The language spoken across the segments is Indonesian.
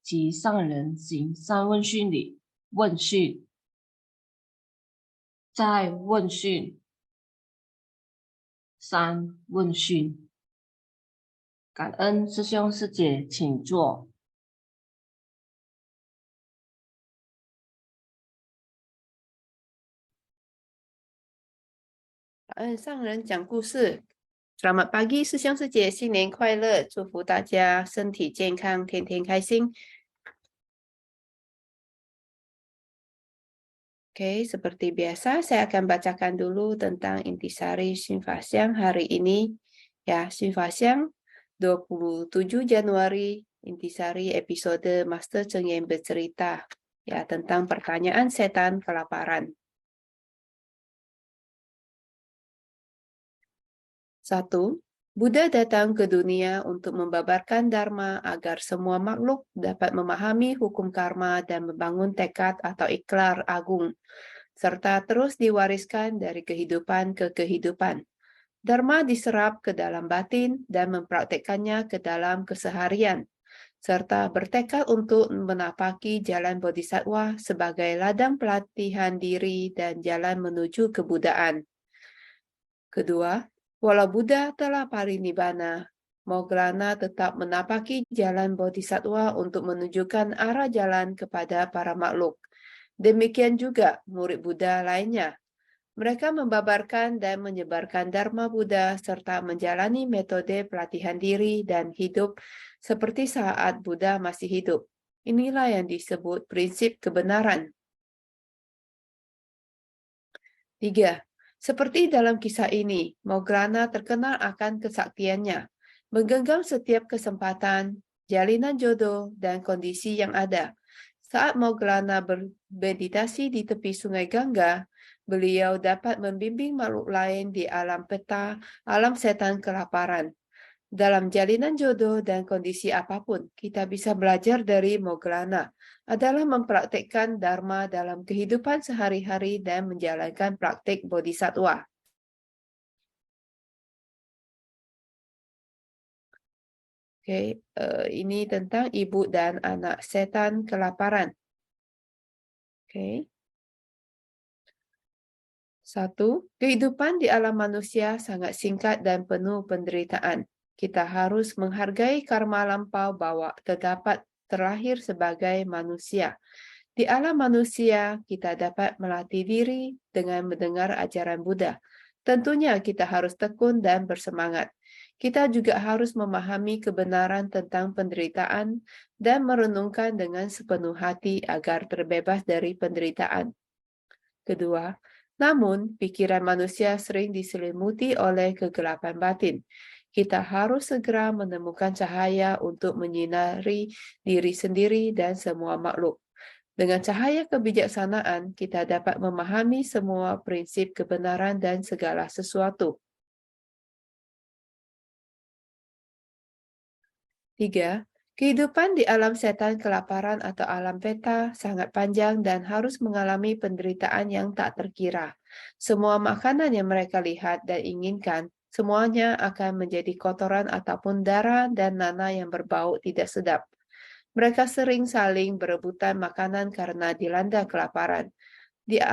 及上人行三问讯里问讯，在问讯三问讯，感恩师兄师姐，请坐。上人讲故事。Selamat pagi，师兄师姐，新年快乐！祝福大家身体健康，天天开心。Oke, seperti biasa saya akan bacakan dulu tentang intisari Shinfaxiang hari ini. Ya, Shinfaxiang 27 Januari, intisari episode Master Cheng Yen bercerita ya tentang pertanyaan setan kelaparan. 1. Buddha datang ke dunia untuk membabarkan Dharma agar semua makhluk dapat memahami hukum karma dan membangun tekad atau ikrar agung, serta terus diwariskan dari kehidupan ke kehidupan. Dharma diserap ke dalam batin dan mempraktekannya ke dalam keseharian, serta bertekad untuk menapaki jalan Bodhisattva sebagai ladang pelatihan diri dan jalan menuju kebudaan. Kedua, walau Buddha telah parinibbana, Moggallana tetap menapaki jalan Bodhisattva untuk menunjukkan arah jalan kepada para makhluk. Demikian juga murid Buddha lainnya. Mereka membabarkan dan menyebarkan Dharma Buddha serta menjalani metode pelatihan diri dan hidup seperti saat Buddha masih hidup. Inilah yang disebut prinsip kebenaran. 3. Seperti dalam kisah ini, Moggallana terkenal akan kesaktiannya, menggenggam setiap kesempatan, jalinan jodoh, dan kondisi yang ada. Saat Moggallana bermeditasi di tepi sungai Gangga, beliau dapat membimbing makhluk lain di alam peta, alam setan kelaparan. Dalam jalinan jodoh dan kondisi apapun, kita bisa belajar dari Moggallana adalah mempraktikkan Dharma dalam kehidupan sehari-hari dan menjalankan praktik Bodhisattva. Oke, ini tentang ibu dan anak setan kelaparan. Oke. 1. Kehidupan di alam manusia sangat singkat dan penuh penderitaan. Kita harus menghargai karma lampau bahwa terdapat terlahir sebagai manusia. Di alam manusia, kita dapat melatih diri dengan mendengar ajaran Buddha. Tentunya kita harus tekun dan bersemangat. Kita juga harus memahami kebenaran tentang penderitaan dan merenungkan dengan sepenuh hati agar terbebas dari penderitaan. Kedua, namun pikiran manusia sering diselimuti oleh kegelapan batin. Kita harus segera menemukan cahaya untuk menyinari diri sendiri dan semua makhluk. Dengan cahaya kebijaksanaan, kita dapat memahami semua prinsip kebenaran dan segala sesuatu. 3. Kehidupan di alam setan kelaparan atau alam peta sangat panjang dan harus mengalami penderitaan yang tak terkira. Semua makanan yang mereka lihat dan inginkan, semuanya akan menjadi kotoran ataupun darah dan nanah yang berbau tidak sedap. Mereka sering saling berebutan makanan karena dilanda kelaparan. Di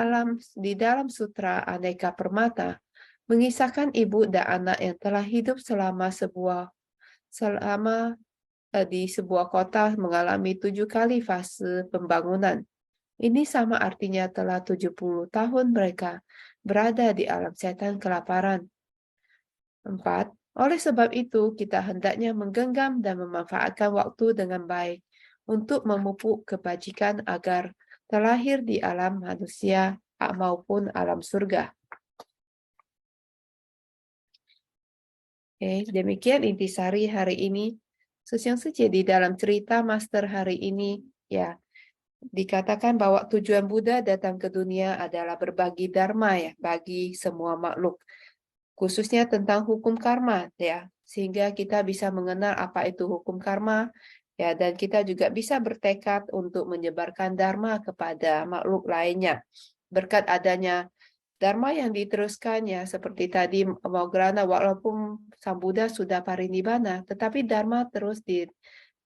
dalam sutra Aneka Permata, mengisahkan ibu dan anak yang telah hidup di sebuah kota mengalami 7 kali fase pembangunan. Ini sama artinya telah 70 tahun mereka berada di alam setan kelaparan. 4. Oleh sebab itu, kita hendaknya menggenggam dan memanfaatkan waktu dengan baik untuk memupuk kebajikan agar terlahir di alam manusia maupun alam surga. Oke, demikian intisari hari ini. Yang suci di dalam cerita Master hari ini, ya, dikatakan bahwa tujuan Buddha datang ke dunia adalah berbagi dharma ya bagi semua makhluk, khususnya tentang hukum karma ya, sehingga kita bisa mengenal apa itu hukum karma ya, dan kita juga bisa bertekad untuk menyebarkan dharma kepada makhluk lainnya. Berkat adanya Dharma yang diteruskan ya seperti tadi Moggallana, walaupun Sang Buddha sudah parinibbana, tetapi Dharma terus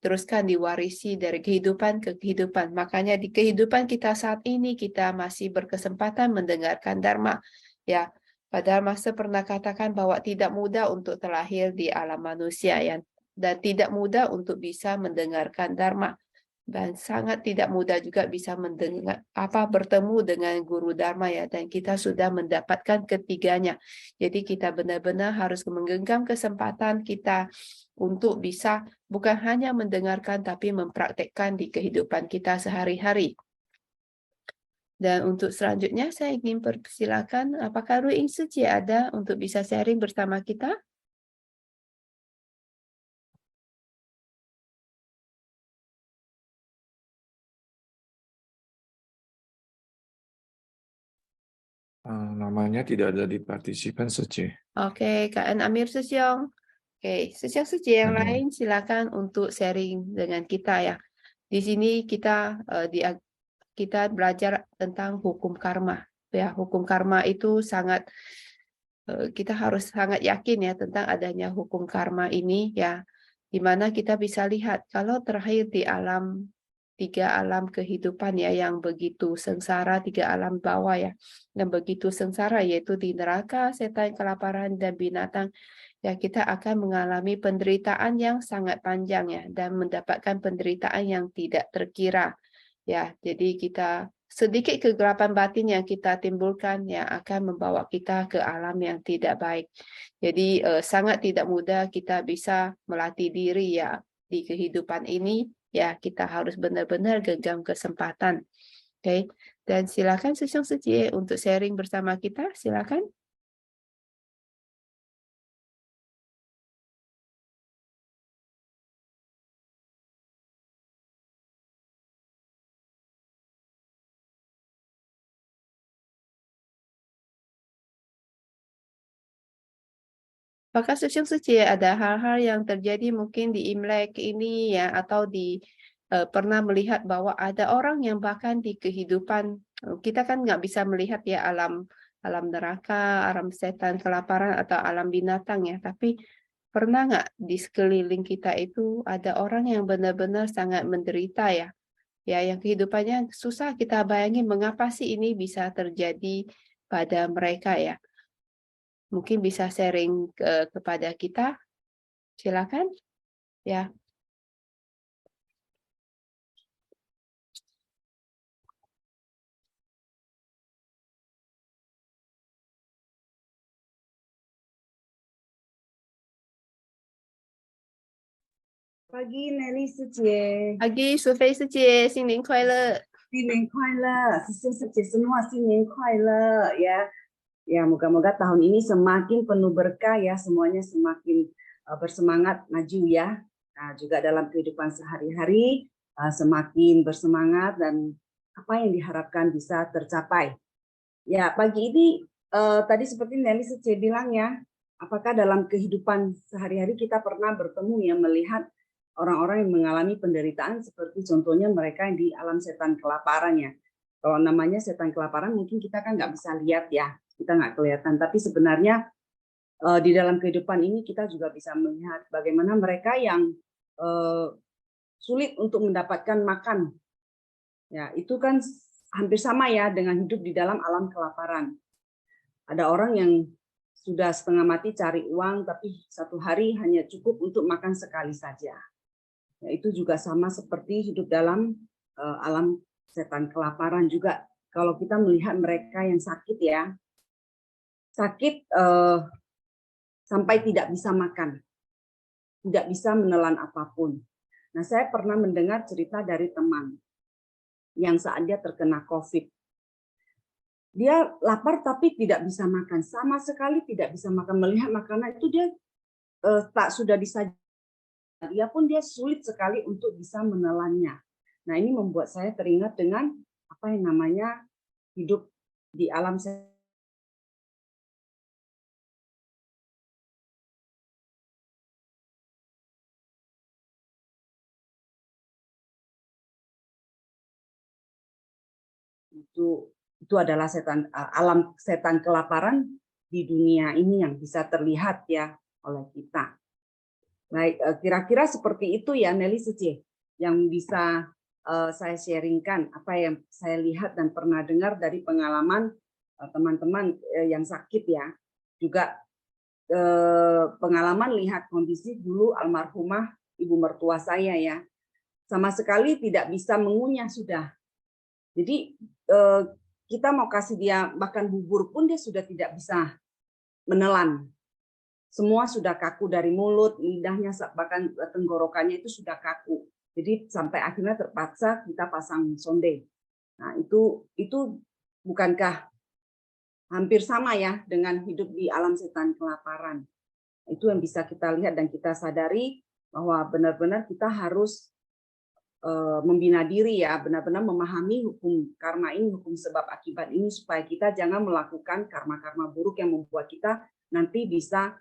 teruskan diwarisi dari kehidupan ke kehidupan. Makanya di kehidupan kita saat ini kita masih berkesempatan mendengarkan Dharma. Ya, padahal Master pernah katakan bahwa tidak mudah untuk terlahir di alam manusia ya, dan tidak mudah untuk bisa mendengarkan Dharma. Dan sangat tidak mudah juga bisa mendengar bertemu dengan guru Dharma ya, dan kita sudah mendapatkan ketiganya. Jadi kita benar-benar harus menggenggam kesempatan kita untuk bisa bukan hanya mendengarkan tapi mempraktekkan di kehidupan kita sehari-hari. Dan untuk selanjutnya saya ingin persilakan apakah Ru Ing Suci ada untuk bisa sharing bersama kita? Namanya tidak ada di partisipan Suci. Oke, Kak An Amir Susyong. Oke, Susyong Suci yang Ada. lain silakan untuk sharing dengan kita ya. Di sini kita belajar tentang hukum karma. Ya, hukum karma itu kita harus sangat yakin ya tentang adanya hukum karma ini ya, di mana kita bisa lihat kalau terakhir di tiga alam kehidupan ya yang begitu sengsara, tiga alam bawah ya yang begitu sengsara, yaitu di neraka, setan, kelaparan, dan binatang ya, kita akan mengalami penderitaan yang sangat panjang ya, dan mendapatkan penderitaan yang tidak terkira ya. Jadi sedikit kegelapan batin yang kita timbulkan yang akan membawa kita ke alam yang tidak baik. Jadi sangat tidak mudah kita bisa melatih diri ya di kehidupan ini ya, kita harus benar-benar genggam kesempatan. Oke, dan silakan Susyong Suci untuk sharing bersama kita, silakan. Apakah Susyong Suci ada hal-hal yang terjadi mungkin di Imlek ini ya, atau pernah melihat bahwa ada orang yang bahkan di kehidupan kita kan nggak bisa melihat ya alam neraka, alam setan, kelaparan atau alam binatang ya, tapi pernah nggak di sekeliling kita itu ada orang yang benar-benar sangat menderita ya, yang kehidupannya susah kita bayangin mengapa sih ini bisa terjadi pada mereka ya. Mungkin bisa sharing kepada kita, silakan ya. Pagi Nelly Suci, Pagi Sufei Suci, 新年快乐。新年快乐，Suci semua 新年快乐ya. Ya, moga-moga tahun ini semakin penuh berkah ya, semuanya semakin bersemangat maju ya. Nah, juga dalam kehidupan sehari-hari semakin bersemangat dan apa yang diharapkan bisa tercapai. Ya, pagi ini tadi seperti Nelly Suci bilang ya, apakah dalam kehidupan sehari-hari kita pernah bertemu ya, melihat orang-orang yang mengalami penderitaan seperti contohnya mereka yang di alam setan kelaparan ya. Kalau namanya setan kelaparan mungkin kita kan nggak bisa lihat ya, kita nggak kelihatan. Tapi sebenarnya di dalam kehidupan ini kita juga bisa melihat bagaimana mereka yang sulit untuk mendapatkan makan. Ya, itu kan hampir sama ya dengan hidup di dalam alam kelaparan. Ada orang yang sudah setengah mati cari uang, tapi satu hari hanya cukup untuk makan sekali saja. Ya, itu juga sama seperti hidup dalam alam setan kelaparan juga. Kalau kita melihat mereka yang sakit ya, sakit sampai tidak bisa makan, tidak bisa menelan apapun. Nah, saya pernah mendengar cerita dari teman yang saat dia terkena COVID. Dia lapar tapi tidak bisa makan, sama sekali tidak bisa makan. Melihat makanan itu dia tak sudah disajikan. Dia pun dia sulit sekali untuk bisa menelannya. Nah, ini membuat saya teringat dengan apa yang namanya hidup di alam itu adalah alam setan kelaparan di dunia ini yang bisa terlihat ya oleh kita. Baik, kira-kira seperti itu ya Nelly Suci yang bisa saya sharingkan apa yang saya lihat dan pernah dengar dari pengalaman teman-teman yang sakit ya. Juga pengalaman lihat kondisi dulu almarhumah ibu mertua saya ya. Sama sekali tidak bisa mengunyah sudah. Jadi kita mau kasih dia makan bubur pun dia sudah tidak bisa menelan. Semua sudah kaku dari mulut, lidahnya, bahkan tenggorokannya itu sudah kaku. Jadi sampai akhirnya terpaksa kita pasang sonde. Nah, itu bukankah hampir sama ya dengan hidup di alam setan kelaparan. Itu yang bisa kita lihat dan kita sadari bahwa benar-benar kita harus membina diri ya, benar-benar memahami hukum karma ini, hukum sebab akibat ini, supaya kita jangan melakukan karma-karma buruk yang membuat kita nanti bisa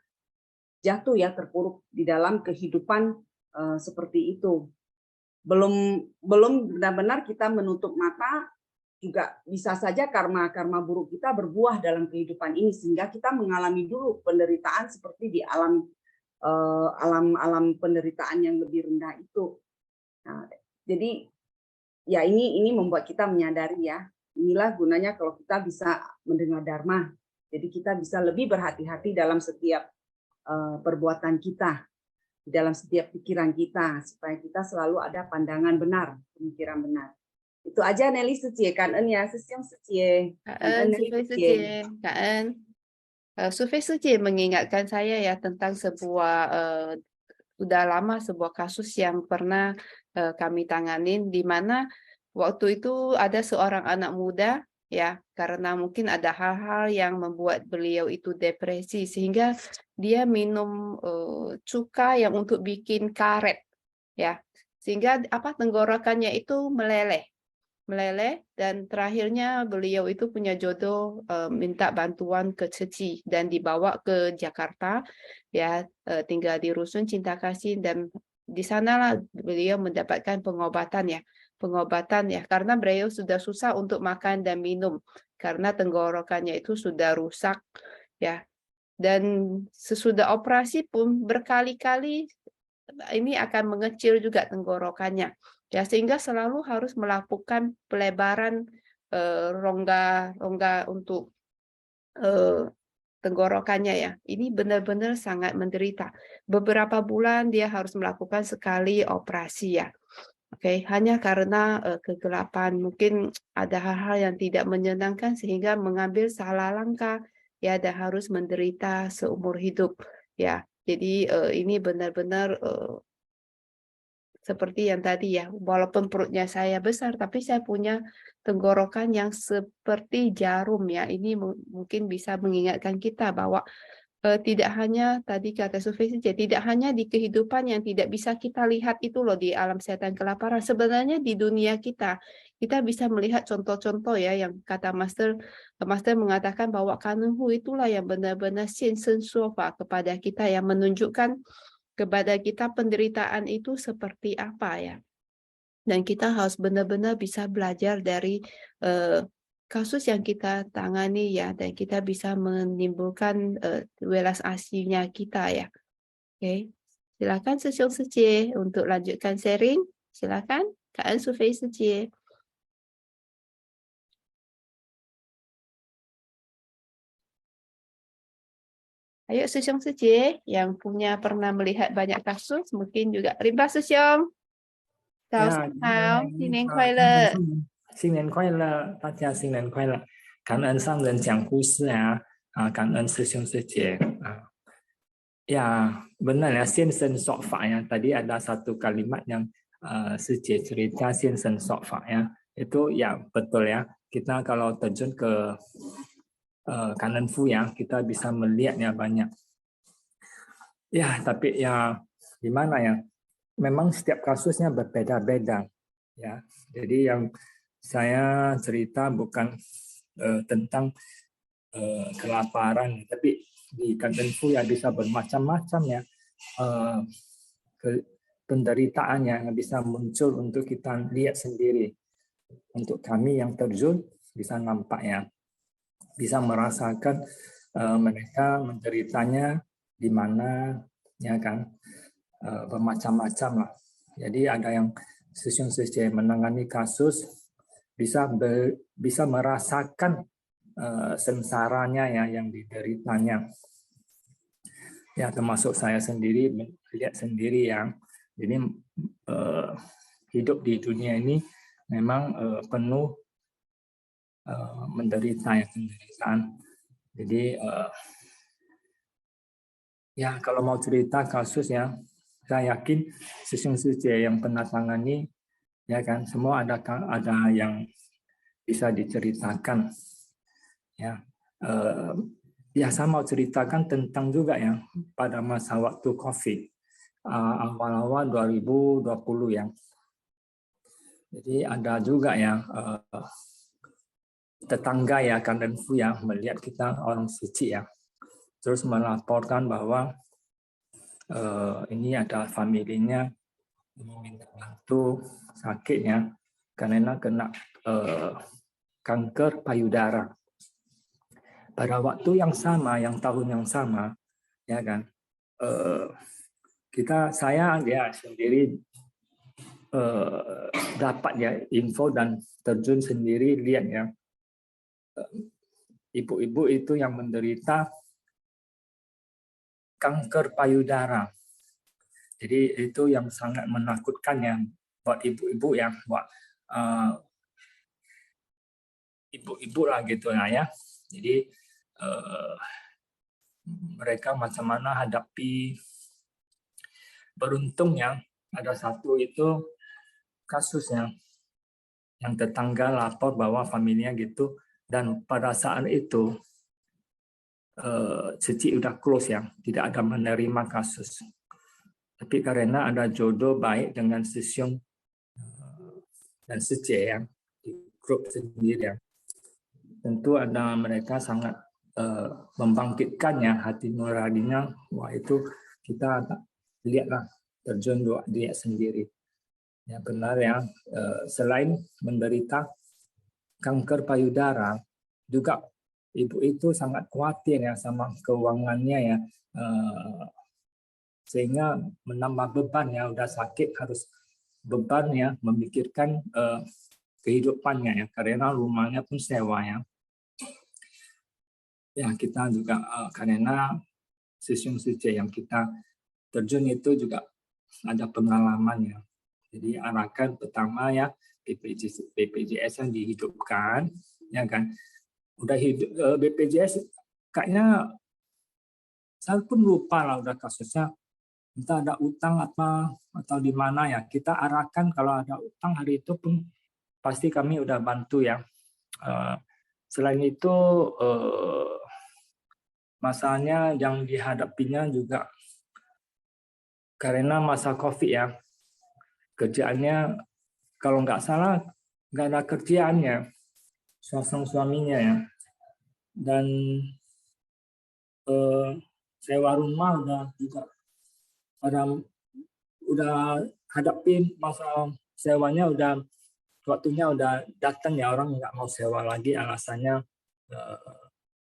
jatuh ya, terpuruk di dalam kehidupan seperti itu. Belum benar-benar kita menutup mata, juga bisa saja karma-karma buruk kita berbuah dalam kehidupan ini, sehingga kita mengalami dulu penderitaan seperti di alam penderitaan yang lebih rendah itu. Nah, jadi ya ini membuat kita menyadari ya, inilah gunanya kalau kita bisa mendengar dharma. Jadi kita bisa lebih berhati-hati dalam setiap perbuatan kita, di dalam setiap pikiran kita, supaya kita selalu ada pandangan benar, pemikiran benar. Itu aja Nelly Suci, Kak En ya, Sesiong Suci. Kak En, Survei Suci mengingatkan saya ya tentang sebuah sudah lama sebuah kasus yang pernah kami tanganin, di mana waktu itu ada seorang anak muda ya, karena mungkin ada hal-hal yang membuat beliau itu depresi sehingga dia minum cuka yang untuk bikin karet ya, sehingga tenggorokannya itu meleleh dan terakhirnya beliau itu punya jodoh, minta bantuan ke ceci dan dibawa ke Jakarta ya, tinggal di Rusun Cinta Kasih, dan di sanalah beliau mendapatkan pengobatan ya, karena beliau sudah susah untuk makan dan minum karena tenggorokannya itu sudah rusak ya, dan sesudah operasi pun berkali-kali ini akan mengecil juga tenggorokannya ya, sehingga selalu harus melakukan pelebaran rongga untuk tenggorokannya ya. Ini benar-benar sangat menderita. Beberapa bulan dia harus melakukan sekali operasi ya. Oke, hanya karena kegelapan, mungkin ada hal-hal yang tidak menyenangkan sehingga mengambil salah langkah ya, dan harus menderita seumur hidup ya. Jadi ini benar-benar seperti yang tadi ya, walaupun perutnya saya besar, tapi saya punya tenggorokan yang seperti jarum ya. Ini mungkin bisa mengingatkan kita bahwa tidak hanya tadi kata Sufi saja, tidak hanya di kehidupan yang tidak bisa kita lihat itu loh di alam setan kelaparan. Sebenarnya di dunia kita bisa melihat contoh-contoh ya, yang kata Master mengatakan bahwa Kanunhu itulah yang benar-benar Sien Sen Sofa kepada kita, yang menunjukkan kepada kita penderitaan itu seperti apa ya. Dan kita harus benar-benar bisa belajar dari kasus yang kita tangani ya, dan kita bisa menimbulkan welas aslinya kita ya. Oke, silakan Sesiong Suci untuk lanjutkan sharing. Silakan Kak En Survei Suci. Ayo Sesiong Suci yang pernah melihat banyak kasus, mungkin juga Rimba Sesiong. 早上好，新年快乐！新年快乐，大家新年快乐！感恩上人讲故事感恩师兄师姐Ya, benar ya, Sien Sen Sok Fa ya. Tadi ada satu kalimat yang sư姐 cerita Sien Sen Sok Fa ya. Itu ya betul ya. Kita kalau terjun ke kanan fu ya, kita bisa melihat ya banyak. Ya, tapi ya gimana ya? Memang setiap kasusnya berbeda-beda ya. Jadi yang saya cerita bukan tentang kelaparan, tapi di Kanten Fu ya bisa bermacam-macam ya penderitaannya yang bisa muncul untuk kita lihat sendiri. Untuk kami yang terjun bisa nampak ya, bisa merasakan mereka menderitanya di mana ya kan. bermacam-macam lah. Jadi ada yang stasiun SJ menangani kasus bisa merasakan sengsaranya ya yang dideritanya. Ya termasuk saya sendiri melihat sendiri yang jadi hidup di dunia ini memang penuh menderita ya penderitaan. Jadi ya kalau mau cerita kasus ya, saya yakin stasiun SJ yang pernah tangani ya kan semua ada yang bisa diceritakan ya. Ya saya mau ceritakan tentang juga ya pada masa waktu COVID awal-awal 2020 ya. Jadi ada juga ya tetangga ya Kandenfu ya melihat kita orang suci ya, terus melaporkan bahwa ini ada familinya meminta bantu sakitnya karena kena kanker payudara. Pada waktu yang sama, yang tahun yang sama, ya kan, saya ya sendiri dapat ya info dan terjun sendiri lihat ya ibu-ibu itu yang menderita kanker payudara. Jadi itu yang sangat menakutkan ya buat ibu-ibu ya, buat ibu-ibu lah gitu lah ya. Jadi mereka macam mana hadapi. Beruntungnya ada satu itu kasusnya yang tetangga lapor bahwa familinya gitu, dan pada saat itu Seci udah close ya, tidak ada menerima kasus. Tapi karena ada jodoh baik dengan Sisyong dan Seci ya di grup sendiri ya, tentu ada mereka sangat membangkitkannya hati nuraninya. Wah itu kita lihatlah terjun dia sendiri. Ya benar ya, selain menderita kanker payudara, juga ibu itu sangat khawatir ya sama keuangannya ya, sehingga menambah beban ya, udah sakit harus beban ya memikirkan kehidupannya ya, karena rumahnya pun sewa ya. Ya kita juga karena Sisyong SJ yang kita terjun itu juga ada pengalamannya. Jadi arahkan pertama ya BPJS yang dihidupkan ya kan. Udah hidup BPJS kayaknya saya pun lupa lah udah kasusnya, entah ada utang apa atau di mana ya. Kita arahkan kalau ada utang hari itu pun pasti kami udah bantu ya. Selain itu masalahnya yang dihadapinya juga karena masa COVID ya, kerjaannya kalau nggak salah nggak ada kerjaannya suaminya ya, dan sewa rumah udah juga udah hadapin masa sewanya, udah waktunya udah datang ya, orang nggak mau sewa lagi, alasannya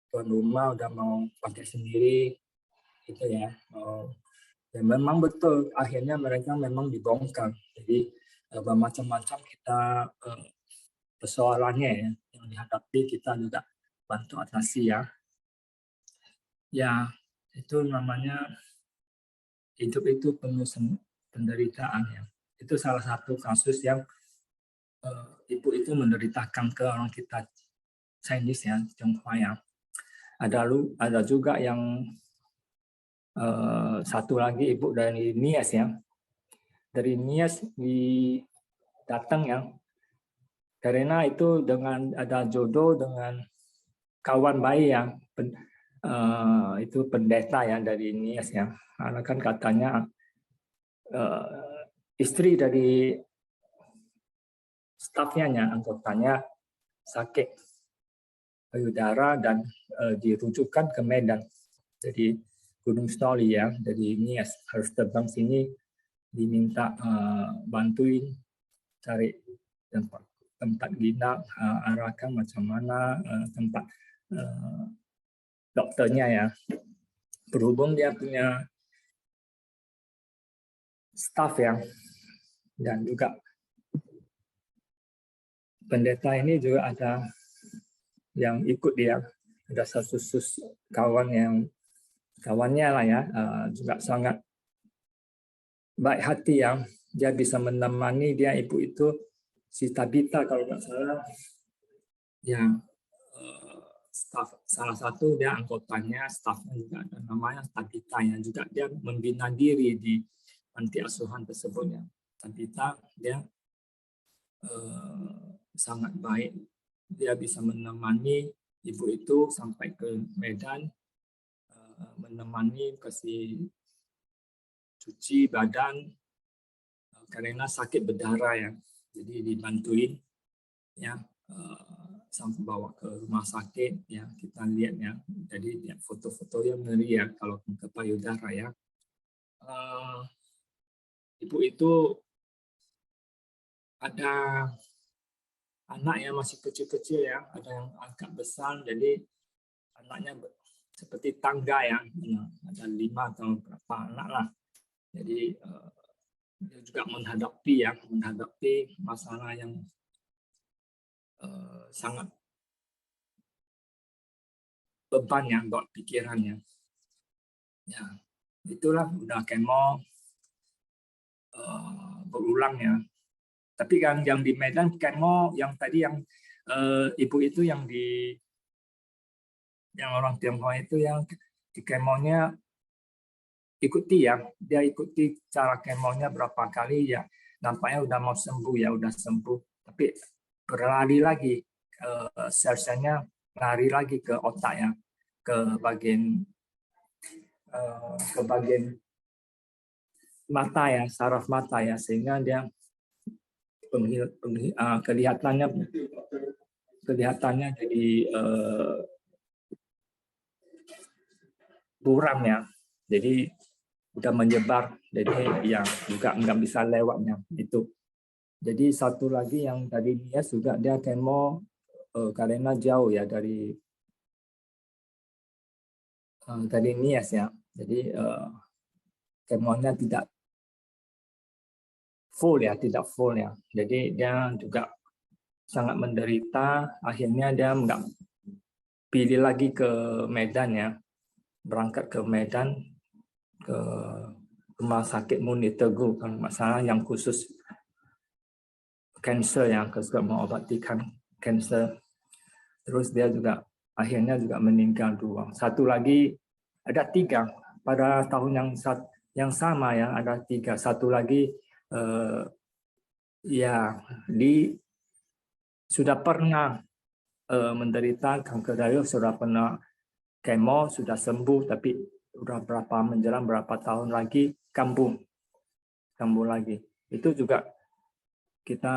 tuan rumah udah mau pakai sendiri gitu ya. Dan memang betul akhirnya mereka memang dibongkar. Jadi bermacam-macam kita persoalannya ya yang dihadapi, kita juga bantu atasi ya. Ya itu namanya hidup itu penuh penderitaan ya. Itu salah satu kasus yang ibu itu menderita kanker orang kita Chinese ya, Tionghoa ya. Ada juga yang satu lagi ibu dari Nias ya. Dari Nias datang ya. Karena itu dengan ada jodoh dengan kawan baik yang itu pendeta ya dari Nias ya. Karena kan katanya istri dari stafnya, anggotanya sakit payudara dan dirujukan ke Medan. Jadi Gunung Stoli ya, dari Nias harus terbang sini, diminta bantuin cari tempat ginap, arahkan macam mana tempat dokternya ya. Berhubung dia punya staf yang dan juga pendeta ini juga ada yang ikut dia, ada satu kawannya lah ya, juga sangat baik hati yang dia bisa menemani dia, ibu itu si Tabita kalau nggak salah, yang salah satu dia anggotanya, stafnya juga ada namanya Tabita, yang juga dia membina diri di panti asuhan tersebutnya. Tabita dia sangat baik, dia bisa menemani ibu itu sampai ke Medan, menemani kasih cuci badan karena sakit berdarah ya, jadi dibantuin ya, sampai bawa ke rumah sakit ya, kita lihat ya, jadi foto-foto yang ngeri ya kalau ke payudara ya. Ibu itu ada anak yang masih kecil-kecil ya, ada yang agak besar, jadi anaknya seperti tangga ya, ada 5 atau berapa anak lah. Jadi dia juga menghadapi masalah yang sangat beban ya buat pikirannya. Ya, itulah udah kemo berulang ya. Tapi kan yang di Medan kemo yang tadi yang ibu itu yang orang Tionghoa itu yang di kemonya ikuti ya, dia ikuti cara kemonya berapa kali ya, nampaknya udah mau sembuh ya, udah sembuh, tapi berlari lagi, sel-selnya lari lagi ke otak ya, ke bagian mata ya, saraf mata ya, sehingga dia kelihatannya jadi buram ya, jadi udah menyebar, jadi yang juga nggak bisa lewatnya itu. Jadi satu lagi yang tadi Nias juga dia kemo karena jauh ya dari Nias ya, jadi kemonya tidak full ya, jadi dia juga sangat menderita, akhirnya dia nggak pilih lagi ke Medan ya, berangkat ke Medan ke rumah sakit Munir Teguh kalau masalah yang khusus kanker yang mengobati kanker. Terus dia juga akhirnya juga meninggal 2. Satu lagi ada 3 pada tahun yang sama ya, ada 3. Satu lagi ya sudah pernah menderita kanker darah, sudah pernah kemo, sudah sembuh, tapi udah menjelang berapa tahun lagi kambuh lagi. Itu juga kita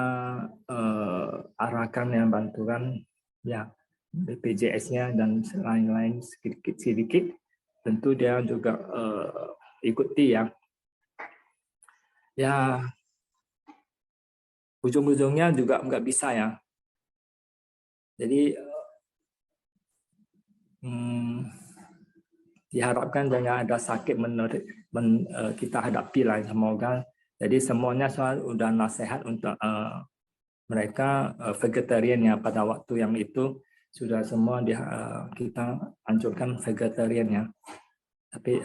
arahkan yang bantuan ya BPJS-nya dan lain-lain sedikit. Tentu dia juga ikuti ya. Ya ujung-ujungnya juga nggak bisa ya. Jadi diharapkan jangan ada sakit kita hadapi lah, semoga. Jadi semuanya sudah nasihat untuk mereka vegetarian ya, pada waktu yang itu sudah semua kita anjurkan vegetarian ya. Tapi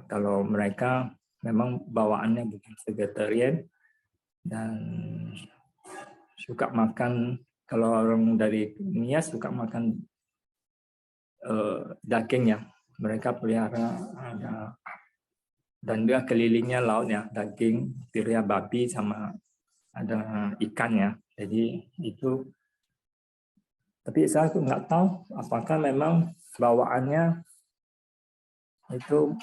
kalau mereka memang bawaannya bukan vegetarian dan suka makan, kalau orang dari Nias suka makan daging ya, mereka pelihara ada, dan dia kelilingnya laut ya, daging, tiria babi sama ada ikan ya. Jadi itu, tapi saya nggak tahu apakah memang bawaannya itu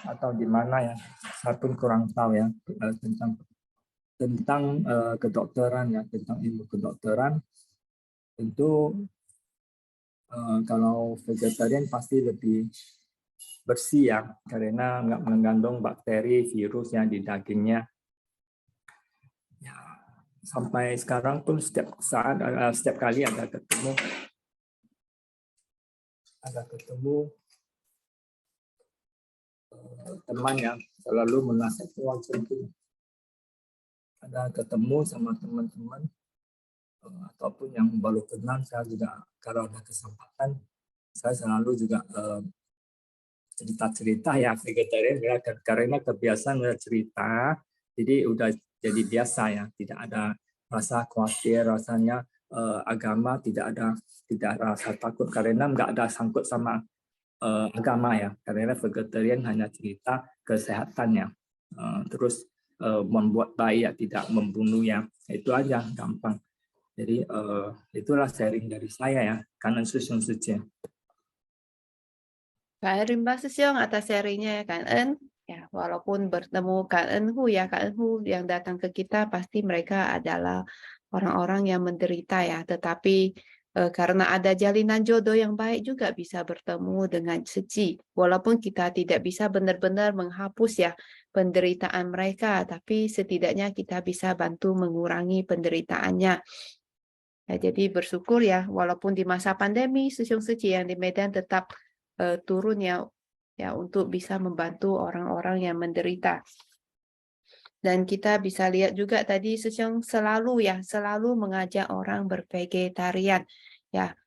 atau di mana ya, saya pun kurang tahu ya tentang kedokteran ya, tentang ilmu kedokteran. Tentu kalau vegetarian pasti lebih bersih ya, karena nggak mengandung bakteri, virus yang di dagingnya. Ya, sampai sekarang pun setiap kali ada ketemu teman yang selalu menasihati macam tu. Ada ketemu sama teman-teman ataupun yang baru kenal, saya juga kalau ada kesempatan saya selalu juga cerita-cerita ya vegetarian ya, karena kebiasaan cerita, jadi udah jadi biasa ya, tidak ada rasa khawatir, rasanya agama tidak rasa takut karena nggak ada sangkut sama agama ya, karena vegetarian hanya cerita kesehatannya, terus membuat baik ya, tidak membunuh ya, itu aja gampang. Jadi itulah sharing dari saya ya, kanan susun suci. Terima kasih atas sharingnya ya Kak En. Ya, walaupun bertemu Kak Enhu ya, Kak Enhu yang datang ke kita pasti mereka adalah orang-orang yang menderita ya, tetapi karena ada jalinan jodoh yang baik juga bisa bertemu dengan suci. Walaupun kita tidak bisa benar-benar menghapus ya penderitaan mereka, tapi setidaknya kita bisa bantu mengurangi penderitaannya. Ya, jadi bersyukur ya, walaupun di masa pandemi, Susyung Suci yang di Medan tetap turun ya untuk bisa membantu orang-orang yang menderita. Dan kita bisa lihat juga tadi Susyung selalu mengajak orang bervegetarian ya.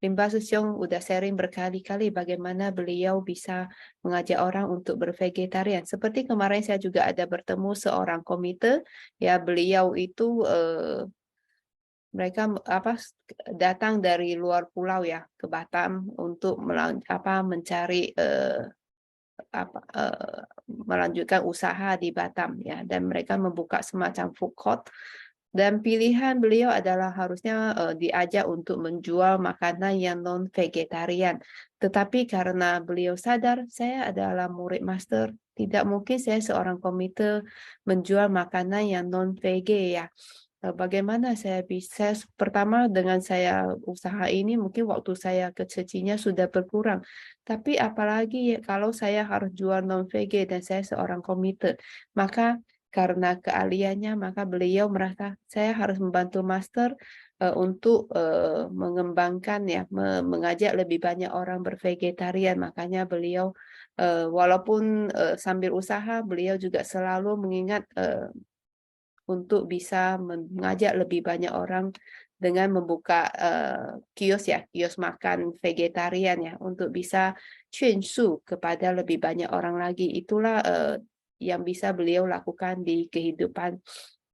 Rimba Susyung udah sharing berkali-kali bagaimana beliau bisa mengajak orang untuk bervegetarian. Seperti kemarin saya juga ada bertemu seorang komite ya, beliau itu mereka datang dari luar pulau ya ke Batam untuk mencari melanjutkan usaha di Batam ya, dan mereka membuka semacam food court, dan pilihan beliau adalah harusnya diajak untuk menjual makanan yang non vegetarian, tetapi karena beliau sadar saya adalah murid master, tidak mungkin saya seorang komite menjual makanan yang non vege ya. Bagaimana saya bisa, pertama dengan saya usaha ini mungkin waktu saya ke Cecinya sudah berkurang, tapi apalagi kalau saya harus jual non-vege dan saya seorang komite, maka karena keahliannya maka beliau merasa saya harus membantu master untuk mengembangkan ya, mengajak lebih banyak orang bervegetarian, makanya beliau walaupun sambil usaha beliau juga selalu mengingat untuk bisa mengajak lebih banyak orang dengan membuka kios makan vegetarian ya, untuk bisa cuansu kepada lebih banyak orang lagi. Itulah yang bisa beliau lakukan di kehidupan,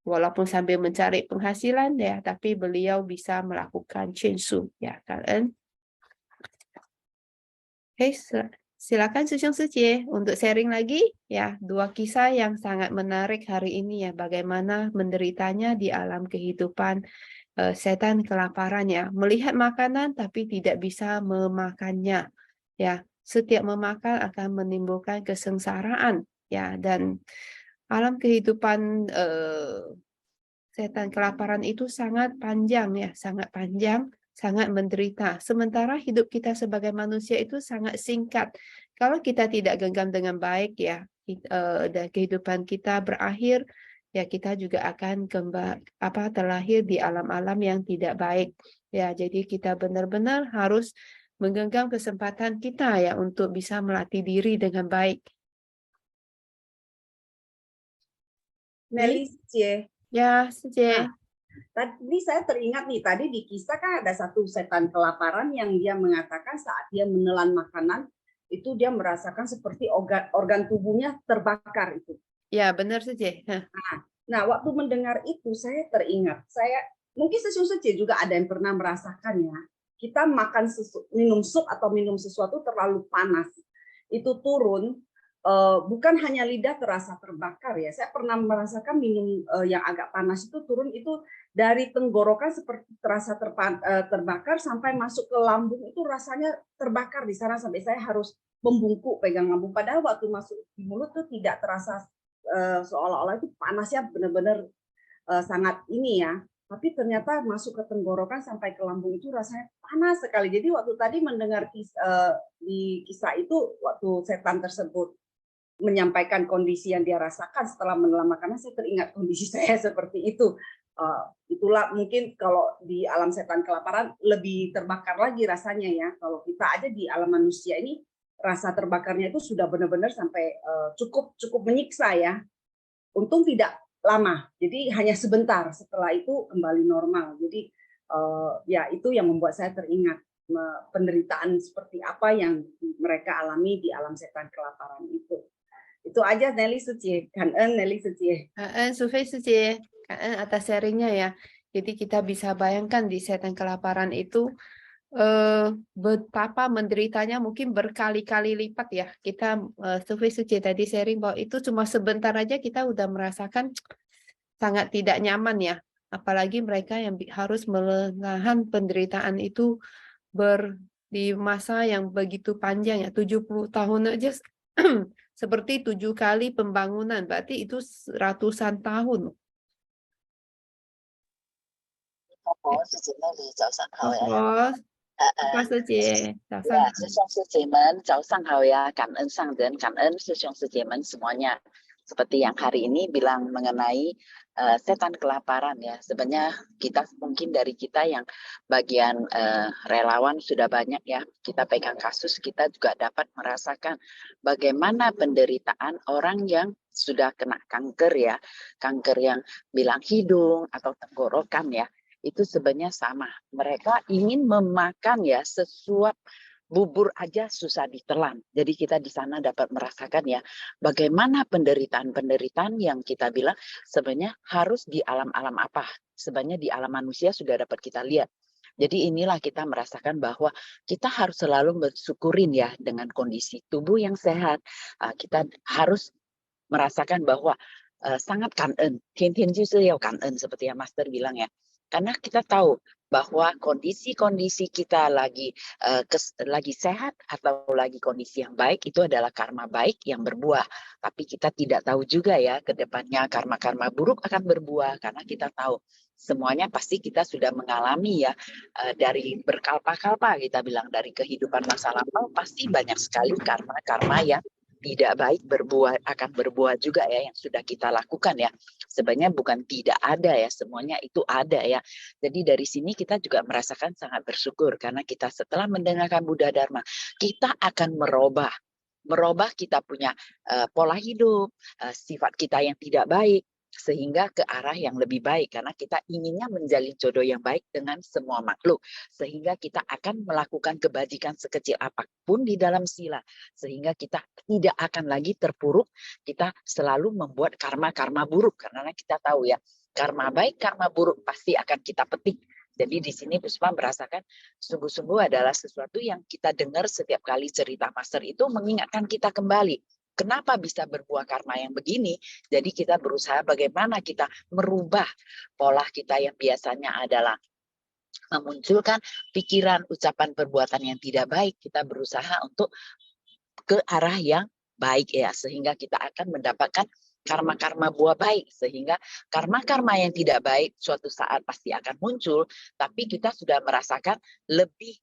walaupun sambil mencari penghasilan ya, tapi beliau bisa melakukan cuansu ya kan. Oke, silakan Susyung Suci untuk sharing lagi ya, dua kisah yang sangat menarik hari ini ya, bagaimana menderitanya di alam kehidupan setan kelaparan ya, melihat makanan tapi tidak bisa memakannya ya, setiap memakan akan menimbulkan kesengsaraan ya, dan alam kehidupan setan kelaparan itu sangat panjang ya, sangat panjang, sangat menderita. Sementara hidup kita sebagai manusia itu sangat singkat. Kalau kita tidak genggam dengan baik ya, dan kehidupan kita berakhir, ya kita juga akan terlahir di alam-alam yang tidak baik. Ya, jadi kita benar-benar harus menggenggam kesempatan kita ya untuk bisa melatih diri dengan baik. Nelly, Ya, Suci. tadi saya teringat nih, tadi di kisah kan ada satu setan kelaparan yang dia mengatakan saat dia menelan makanan, itu dia merasakan seperti organ tubuhnya terbakar itu. Ya, benar Suci. Nah, waktu mendengar itu saya teringat, mungkin Suci juga ada yang pernah merasakannya. Kita makan minum sup atau minum sesuatu terlalu panas, itu turun. Bukan hanya lidah terasa terbakar ya. Saya pernah merasakan minum yang agak panas itu turun, itu dari tenggorokan seperti terasa terbakar sampai masuk ke lambung, itu rasanya terbakar di sana sampai saya harus membungkuk pegang lambung. Padahal waktu masuk di mulut tuh tidak terasa seolah-olah itu panasnya benar-benar sangat ini ya. Tapi ternyata masuk ke tenggorokan sampai ke lambung itu rasanya panas sekali. Jadi waktu tadi mendengar di kisah itu, waktu setan tersebut menyampaikan kondisi yang dia rasakan setelah menelan makanan, saya teringat kondisi saya seperti itu. Itulah mungkin kalau di alam setan kelaparan lebih terbakar lagi rasanya ya. Kalau kita aja di alam manusia ini rasa terbakarnya itu sudah benar-benar sampai cukup menyiksa ya. Untung tidak lama, jadi hanya sebentar. Setelah itu kembali normal. Jadi ya itu yang membuat saya teringat penderitaan seperti apa yang mereka alami di alam setan kelaparan itu. Itu aja Nelly Suci. Kan Nelly Suci. Sufei Suci, atas sharingnya ya. Jadi kita bisa bayangkan di setan kelaparan itu betapa menderitanya mungkin berkali-kali lipat ya. Kita Sufei Suci tadi sharing bahwa itu cuma sebentar aja kita udah merasakan sangat tidak nyaman ya. Apalagi mereka yang harus menahan penderitaan itu di masa yang begitu panjang ya, 70 tahun aja seperti 7 kali pembangunan, berarti itu ratusan tahun. 师姐那里早上好呀。Oh, 呃 师姐，早上 Ya, 好。 师兄师姐们早上好ya, 感恩上人，感恩师兄师姐们semuanya. Seperti yang hari ini bilang mengenai setan kelaparan ya. Sebenarnya kita mungkin dari kita yang bagian relawan sudah banyak ya. Kita pegang kasus, kita juga dapat merasakan bagaimana penderitaan orang yang sudah kena kanker ya. Kanker yang bilang hidung atau tenggorokan ya. Itu sebenarnya sama. Mereka ingin memakan ya sesuap bubur aja susah ditelan. Jadi kita di sana dapat merasakan ya bagaimana penderitaan-penderitaan yang kita bilang sebenarnya harus di alam-alam apa. Sebenarnya di alam manusia sudah dapat kita lihat. Jadi inilah kita merasakan bahwa kita harus selalu bersyukurin ya dengan kondisi tubuh yang sehat. Kita harus merasakan bahwa sangat kanen, tian-tian justru ya kanen seperti yang Master bilang ya. Karena kita tahu bahwa kondisi-kondisi kita lagi sehat atau lagi kondisi yang baik itu adalah karma baik yang berbuah. Tapi kita tidak tahu juga ya ke depannya karma-karma buruk akan berbuah karena kita tahu semuanya pasti kita sudah mengalami ya dari berkalpa-kalpa kita bilang dari kehidupan masa lampau pasti banyak sekali karma-karma yang tidak baik akan berbuah juga ya yang sudah kita lakukan ya. Sebenarnya bukan tidak ada ya, semuanya itu ada ya. Jadi dari sini kita juga merasakan sangat bersyukur karena kita setelah mendengarkan Buddha Dharma, kita akan merubah kita punya pola hidup, sifat kita yang tidak baik sehingga ke arah yang lebih baik karena kita inginnya menjalin jodoh yang baik dengan semua makhluk sehingga kita akan melakukan kebajikan sekecil apapun di dalam sila sehingga kita tidak akan lagi terpuruk kita selalu membuat karma-karma buruk karena kita tahu ya karma baik karma buruk pasti akan kita petik. Jadi di sini Puspa merasakan sungguh-sungguh adalah sesuatu yang kita dengar setiap kali cerita Master itu mengingatkan kita kembali. Kenapa bisa berbuah karma yang begini? Jadi kita berusaha bagaimana kita merubah pola kita yang biasanya adalah memunculkan pikiran, ucapan, perbuatan yang tidak baik. Kita berusaha untuk ke arah yang baik ya, sehingga kita akan mendapatkan karma-karma buah baik. Sehingga karma-karma yang tidak baik suatu saat pasti akan muncul, tapi kita sudah merasakan lebih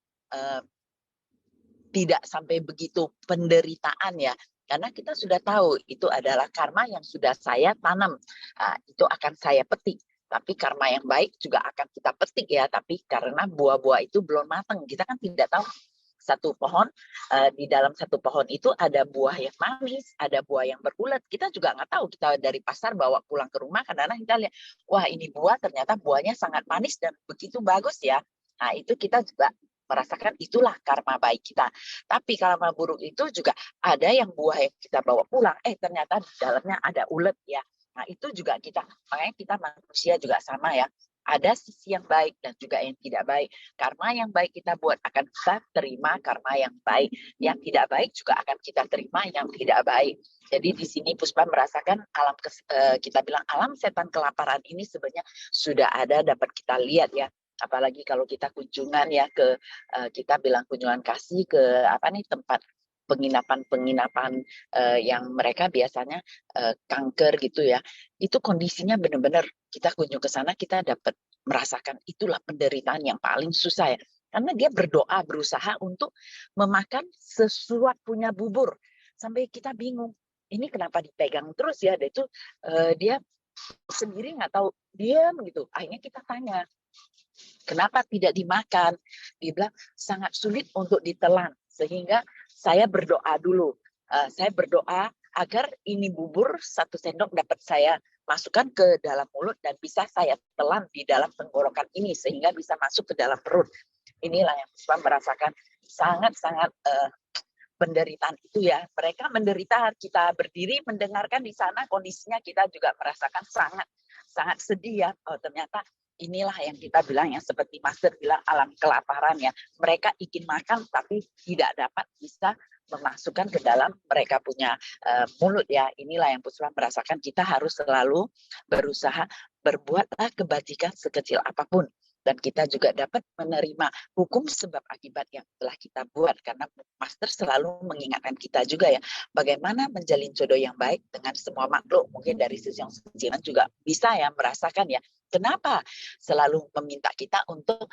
tidak sampai begitu penderitaan ya. Karena kita sudah tahu itu adalah karma yang sudah saya tanam, itu akan saya petik. Tapi karma yang baik juga akan kita petik ya. Tapi karena buah-buah itu belum matang, kita kan tidak tahu satu pohon di dalam satu pohon itu ada buah yang manis, ada buah yang berulat. Kita juga nggak tahu. Kita dari pasar bawa pulang ke rumah, kadang-kadang kita lihat, wah ini buah ternyata buahnya sangat manis dan begitu bagus ya. Nah itu kita juga merasakan itulah karma baik kita. Tapi karma buruk itu juga ada yang buah yang kita bawa pulang, ternyata di dalamnya ada ulet ya. Nah itu juga makanya kita manusia juga sama ya. Ada sisi yang baik dan juga yang tidak baik. Karma yang baik kita buat akan kita terima karma yang baik. Yang tidak baik juga akan kita terima yang tidak baik. Jadi di sini Puspa merasakan kita bilang alam setan kelaparan ini sebenarnya sudah ada dapat kita lihat ya. Apalagi kalau kita kunjungan ya ke kita bilang kunjungan kasih ke tempat penginapan yang mereka biasanya kanker gitu ya. Itu kondisinya benar-benar kita kunjung ke sana kita dapat merasakan itulah penderitaan yang paling susah ya. Karena dia berdoa berusaha untuk memakan sesuap punya bubur sampai kita bingung. Ini kenapa dipegang terus ya? Dia sendiri nggak tahu diam gitu. Akhirnya kita tanya. Kenapa tidak dimakan? Dia bilang sangat sulit untuk ditelan sehingga saya berdoa dulu. Saya berdoa agar ini bubur 1 sendok dapat saya masukkan ke dalam mulut dan bisa saya telan di dalam tenggorokan ini sehingga bisa masuk ke dalam perut. Inilah yang Puspa merasakan sangat-sangat penderitaan itu ya. Mereka menderita, kita berdiri mendengarkan di sana kondisinya kita juga merasakan sangat sedih ya. Oh, ternyata inilah yang kita bilang yang seperti Master bilang alam kelaparan ya. Mereka ingin makan tapi tidak dapat bisa memasukkan ke dalam mereka punya mulut ya. Inilah yang Puspa merasakan kita harus selalu berusaha berbuatlah kebajikan sekecil apapun. Dan kita juga dapat menerima hukum sebab akibat yang telah kita buat. Karena Master selalu mengingatkan kita juga ya, bagaimana menjalin jodoh yang baik dengan semua makhluk. Mungkin dari sisi yang sejilan juga bisa ya merasakan ya, kenapa selalu meminta kita untuk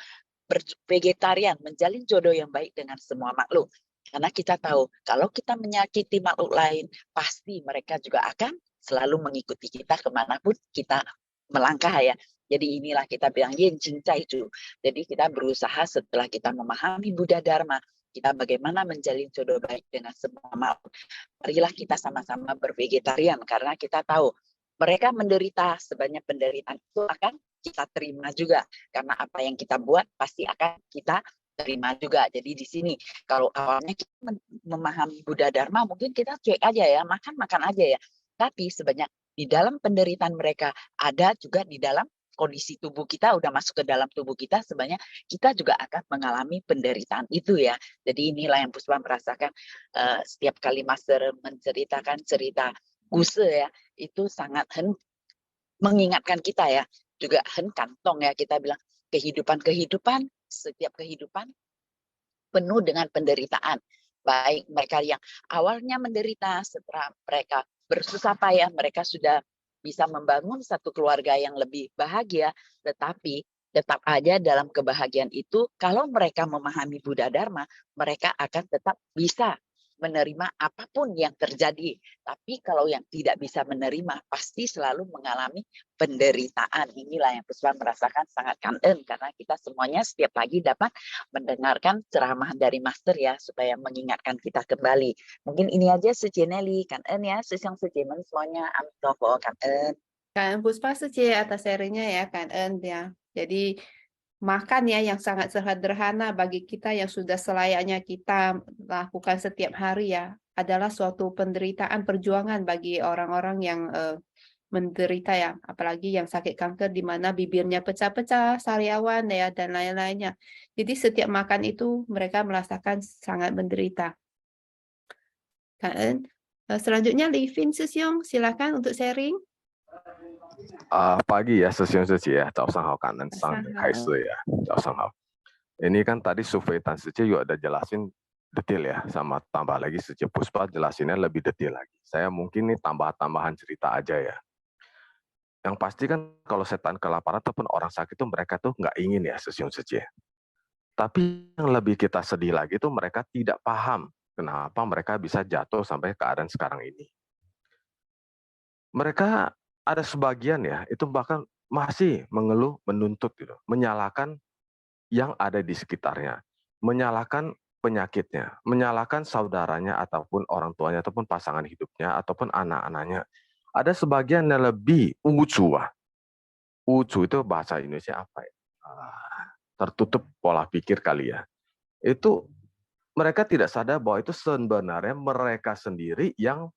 vegetarian, menjalin jodoh yang baik dengan semua makhluk. Karena kita tahu, kalau kita menyakiti makhluk lain, pasti mereka juga akan selalu mengikuti kita kemanapun kita melangkah ya. Jadi inilah kita bilang yin jing cai ju. Jadi kita berusaha setelah kita memahami Buddha Dharma, kita bagaimana menjalin jodoh baik dengan semua makhluk. Marilah kita sama-sama bervegetarian karena kita tahu mereka menderita, sebanyak penderitaan itu akan kita terima juga. Karena apa yang kita buat pasti akan kita terima juga. Jadi di sini kalau awalnya kita memahami Buddha Dharma mungkin kita cuek aja ya, makan aja ya. Tapi sebanyak di dalam penderitaan mereka ada juga di dalam kondisi tubuh kita udah masuk ke dalam tubuh kita sebenarnya kita juga akan mengalami penderitaan itu ya. Jadi inilah yang Puspa merasakan setiap kali Master menceritakan cerita Guse ya, itu sangat mengingatkan kita ya. Juga kantong ya, kita bilang kehidupan setiap kehidupan penuh dengan penderitaan. Baik mereka yang awalnya menderita, setelah mereka bersusah payah, mereka sudah bisa membangun satu keluarga yang lebih bahagia, tetapi tetap aja dalam kebahagiaan itu, kalau mereka memahami Buddha Dharma, mereka akan tetap bisa menerima apapun yang terjadi. Tapi kalau yang tidak bisa menerima, pasti selalu mengalami penderitaan. Inilah yang Puspa merasakan sangat kangen, karena kita semuanya setiap pagi dapat mendengarkan ceramah dari Master ya, supaya mengingatkan kita kembali. Mungkin ini aja Sucieneli, kangen ya, Susiang Suciemen semuanya, Amtofo, kangen. Kan Puspa Suci atas sharingnya ya, kan ya. Jadi makan ya yang sangat sederhana bagi kita yang sudah selayaknya kita lakukan setiap hari ya adalah suatu penderitaan perjuangan bagi orang-orang yang menderita ya, apalagi yang sakit kanker di mana bibirnya pecah-pecah, sariawan ya dan lain-lainnya. Jadi setiap makan itu mereka merasakan sangat menderita. Kan selanjutnya Livin Susyong, silakan untuk sharing. ，pagi ya Sesiong Suci ya，早上好，感恩上人开示ya，早上好。Ini kan tadi survei Tan Suci juga ada jelasin detail ya, sama tambah lagi Suci Puspa jelasinnya lebih detail lagi. Saya mungkin ini tambahan cerita aja ya. Yang pasti kan kalau setan kelaparan ataupun orang sakit itu mereka tuh nggak ingin ya Sesiong Suci. Tapi yang lebih kita sedih lagi tuh mereka tidak paham kenapa mereka bisa jatuh sampai keadaan sekarang ini. Mereka ada sebagian ya, itu bahkan masih mengeluh, menuntut gitu, menyalahkan yang ada di sekitarnya, menyalahkan penyakitnya, menyalahkan saudaranya ataupun orang tuanya ataupun pasangan hidupnya ataupun anak-anaknya. Ada sebagian yang lebih ucu. Ucu itu bahasa Indonesia apa ya? Tertutup pola pikir kali ya. Itu mereka tidak sadar bahwa itu sebenarnya mereka sendiri yang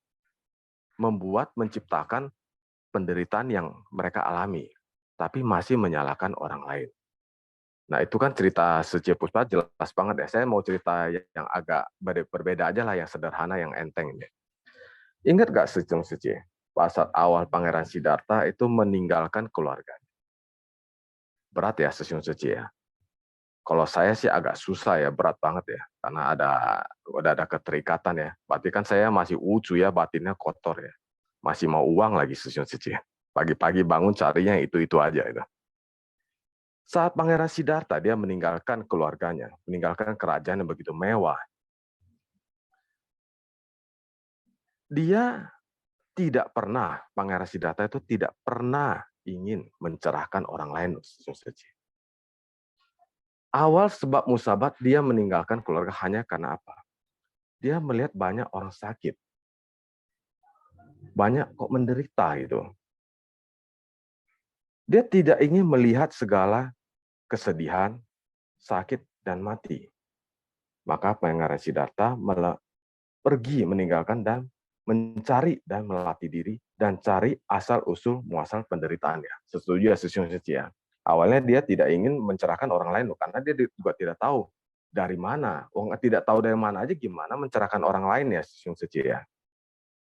membuat, menciptakan penderitaan yang mereka alami, tapi masih menyalahkan orang lain. Nah itu kan cerita Suci Puspa jelas banget ya. Saya mau cerita yang agak berbeda aja lah, yang sederhana, yang enteng. Ingat gak Suci? Pas saat awal Pangeran Siddhartha itu meninggalkan keluarganya. Berat ya Suci ya. Kalau saya sih agak susah ya, berat banget ya, karena udah ada keterikatan ya. Berarti kan saya masih ucu ya, batinnya kotor ya. Masih mau uang lagi Suci. Pagi-pagi bangun carinya itu aja itu. Saat Pangeran Siddhartha dia meninggalkan keluarganya, meninggalkan kerajaan yang begitu mewah. Dia tidak pernah, Pangeran Siddhartha itu tidak pernah ingin mencerahkan orang lain Suci. Awal sebab musabat dia meninggalkan keluarga hanya karena apa? dia melihat banyak orang sakit. Banyak kok menderita gitu. Dia tidak ingin melihat segala kesedihan, sakit, dan mati. Maka Pangeran Siddhartha pergi meninggalkan dan mencari dan melatih diri dan cari asal-usul muasal penderitaannya. Setuju ya, Sisyong Setsi ya? Awalnya dia tidak ingin mencerahkan orang lain loh, karena dia juga tidak tahu dari mana. Tidak tahu dari mana aja gimana mencerahkan orang lain ya, Sisyong Setsi ya.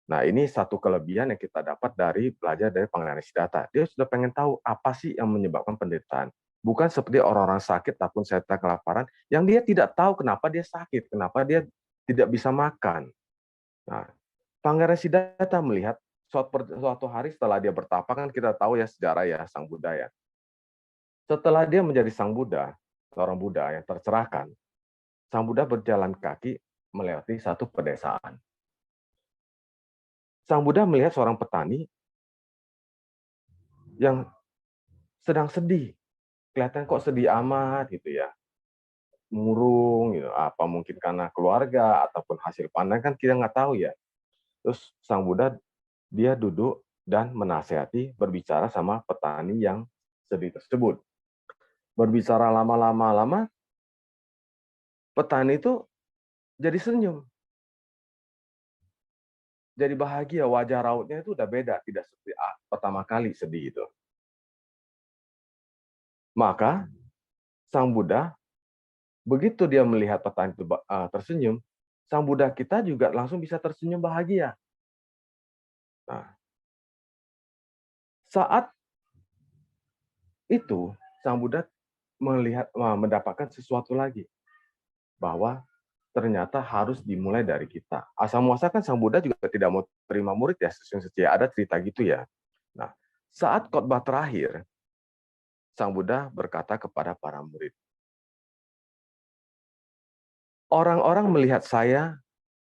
Nah, ini satu kelebihan yang kita dapat dari belajar dari Pangeran Siddhartha. Dia sudah pengen tahu apa sih yang menyebabkan penderitaan. Bukan seperti orang-orang sakit ataupun setan kelaparan yang dia tidak tahu kenapa dia sakit, kenapa dia tidak bisa makan. Nah, Pangeran Siddhartha melihat suatu hari setelah dia bertapa, kan kita tahu ya sejarah ya Sang Buddha ya. Setelah dia menjadi Sang Buddha, seorang Buddha yang tercerahkan, Sang Buddha berjalan kaki melewati satu pedesaan. Sang Buddha melihat seorang petani yang sedang sedih. Kelihatan kok sedih amat gitu ya. Murung gitu. Apa mungkin karena keluarga ataupun hasil panen, kan kita nggak tahu ya. Terus Sang Buddha dia duduk dan menasihati, berbicara sama petani yang sedih tersebut. Berbicara lama, petani itu jadi senyum. Jadi bahagia, wajah rautnya itu udah beda, tidak seperti pertama kali sedih itu. Maka Sang Buddha, begitu dia melihat petani itu tersenyum, Sang Buddha kita juga langsung bisa tersenyum bahagia. Nah, saat itu Sang Buddha mendapatkan sesuatu lagi, bahwa ternyata harus dimulai dari kita. Asal muasal kan Sang Buddha juga tidak mau terima murid ya, ada cerita gitu ya. Nah, saat khotbah terakhir, Sang Buddha berkata kepada para murid, orang-orang melihat saya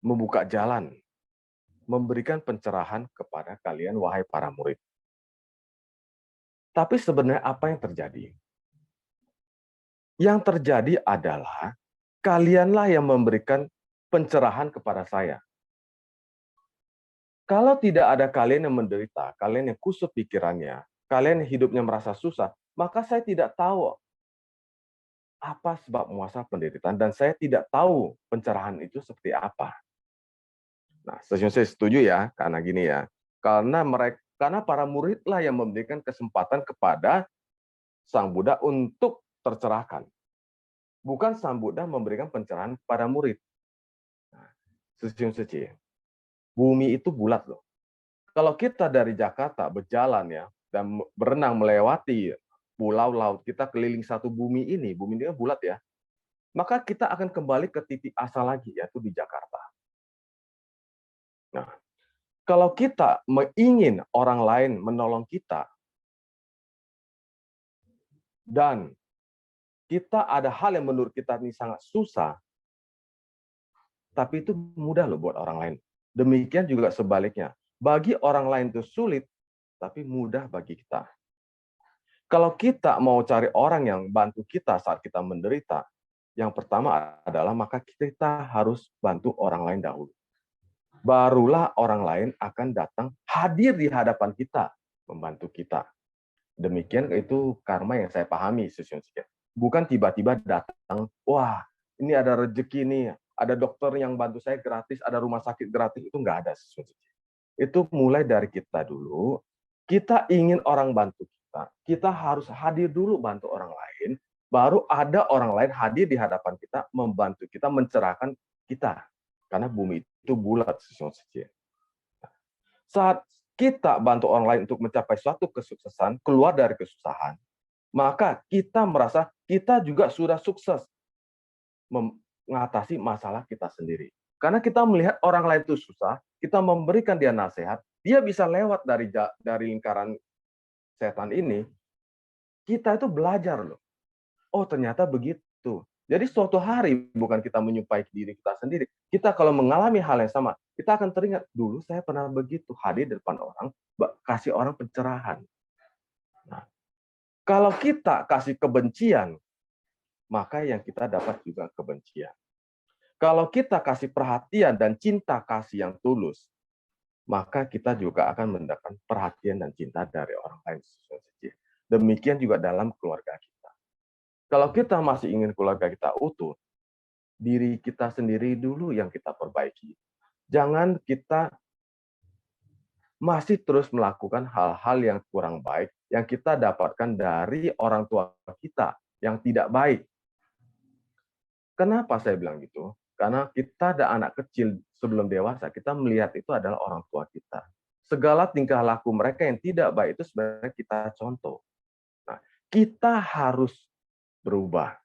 membuka jalan, memberikan pencerahan kepada kalian, wahai para murid. Tapi sebenarnya apa yang terjadi? Yang terjadi adalah kalianlah yang memberikan pencerahan kepada saya. Kalau tidak ada kalian yang menderita, kalian yang kusut pikirannya, kalian yang hidupnya merasa susah, maka saya tidak tahu apa sebab muasal penderitaan, dan saya tidak tahu pencerahan itu seperti apa. Nah, saya setuju ya, karena gini ya, karena para muridlah yang memberikan kesempatan kepada Sang Buddha untuk tercerahkan. Bukan Sang Buddha memberikan pencerahan kepada murid. Suci, bumi itu bulat loh. Kalau kita dari Jakarta berjalan ya, dan berenang melewati pulau laut, kita keliling satu bumi ini kan bulat ya, maka kita akan kembali ke titik asal lagi, yaitu di Jakarta. Nah, kalau kita ingin orang lain menolong kita, dan kita ada hal yang menurut kita ini sangat susah, tapi itu mudah loh buat orang lain. Demikian juga sebaliknya. Bagi orang lain itu sulit, tapi mudah bagi kita. Kalau kita mau cari orang yang bantu kita saat kita menderita, yang pertama adalah maka kita harus bantu orang lain dahulu. Barulah orang lain akan datang hadir di hadapan kita, membantu kita. Demikian itu karma yang saya pahami, bukan tiba-tiba datang, wah ini ada rezeki nih, ada dokter yang bantu saya gratis, ada rumah sakit gratis, itu nggak ada. Itu mulai dari kita dulu. Kita ingin orang bantu kita harus hadir dulu bantu orang lain, baru ada orang lain hadir di hadapan kita, membantu kita, mencerahkan kita. Karena bumi itu bulat. Saat kita bantu orang lain untuk mencapai suatu kesuksesan, keluar dari kesusahan, maka kita merasa kita juga sudah sukses mengatasi masalah kita sendiri. Karena kita melihat orang lain itu susah, kita memberikan dia nasihat, dia bisa lewat dari lingkaran setan ini, kita itu belajar loh. Oh ternyata begitu. Jadi suatu hari bukan kita menyupai diri kita sendiri. Kita kalau mengalami hal yang sama, kita akan teringat, dulu saya pernah begitu, hadir di depan orang, kasih orang pencerahan. Nah, kalau kita kasih kebencian, maka yang kita dapat juga kebencian. Kalau kita kasih perhatian dan cinta kasih yang tulus, maka kita juga akan mendapatkan perhatian dan cinta dari orang lain. Demikian juga dalam keluarga kita. Kalau kita masih ingin keluarga kita utuh, diri kita sendiri dulu yang kita perbaiki. Jangan kita masih terus melakukan hal-hal yang kurang baik yang kita dapatkan dari orang tua kita yang tidak baik. Kenapa saya bilang gitu? Karena kita ada anak kecil sebelum dewasa, kita melihat itu adalah orang tua kita. Segala tingkah laku mereka yang tidak baik itu sebenarnya kita contoh. Nah, kita harus berubah.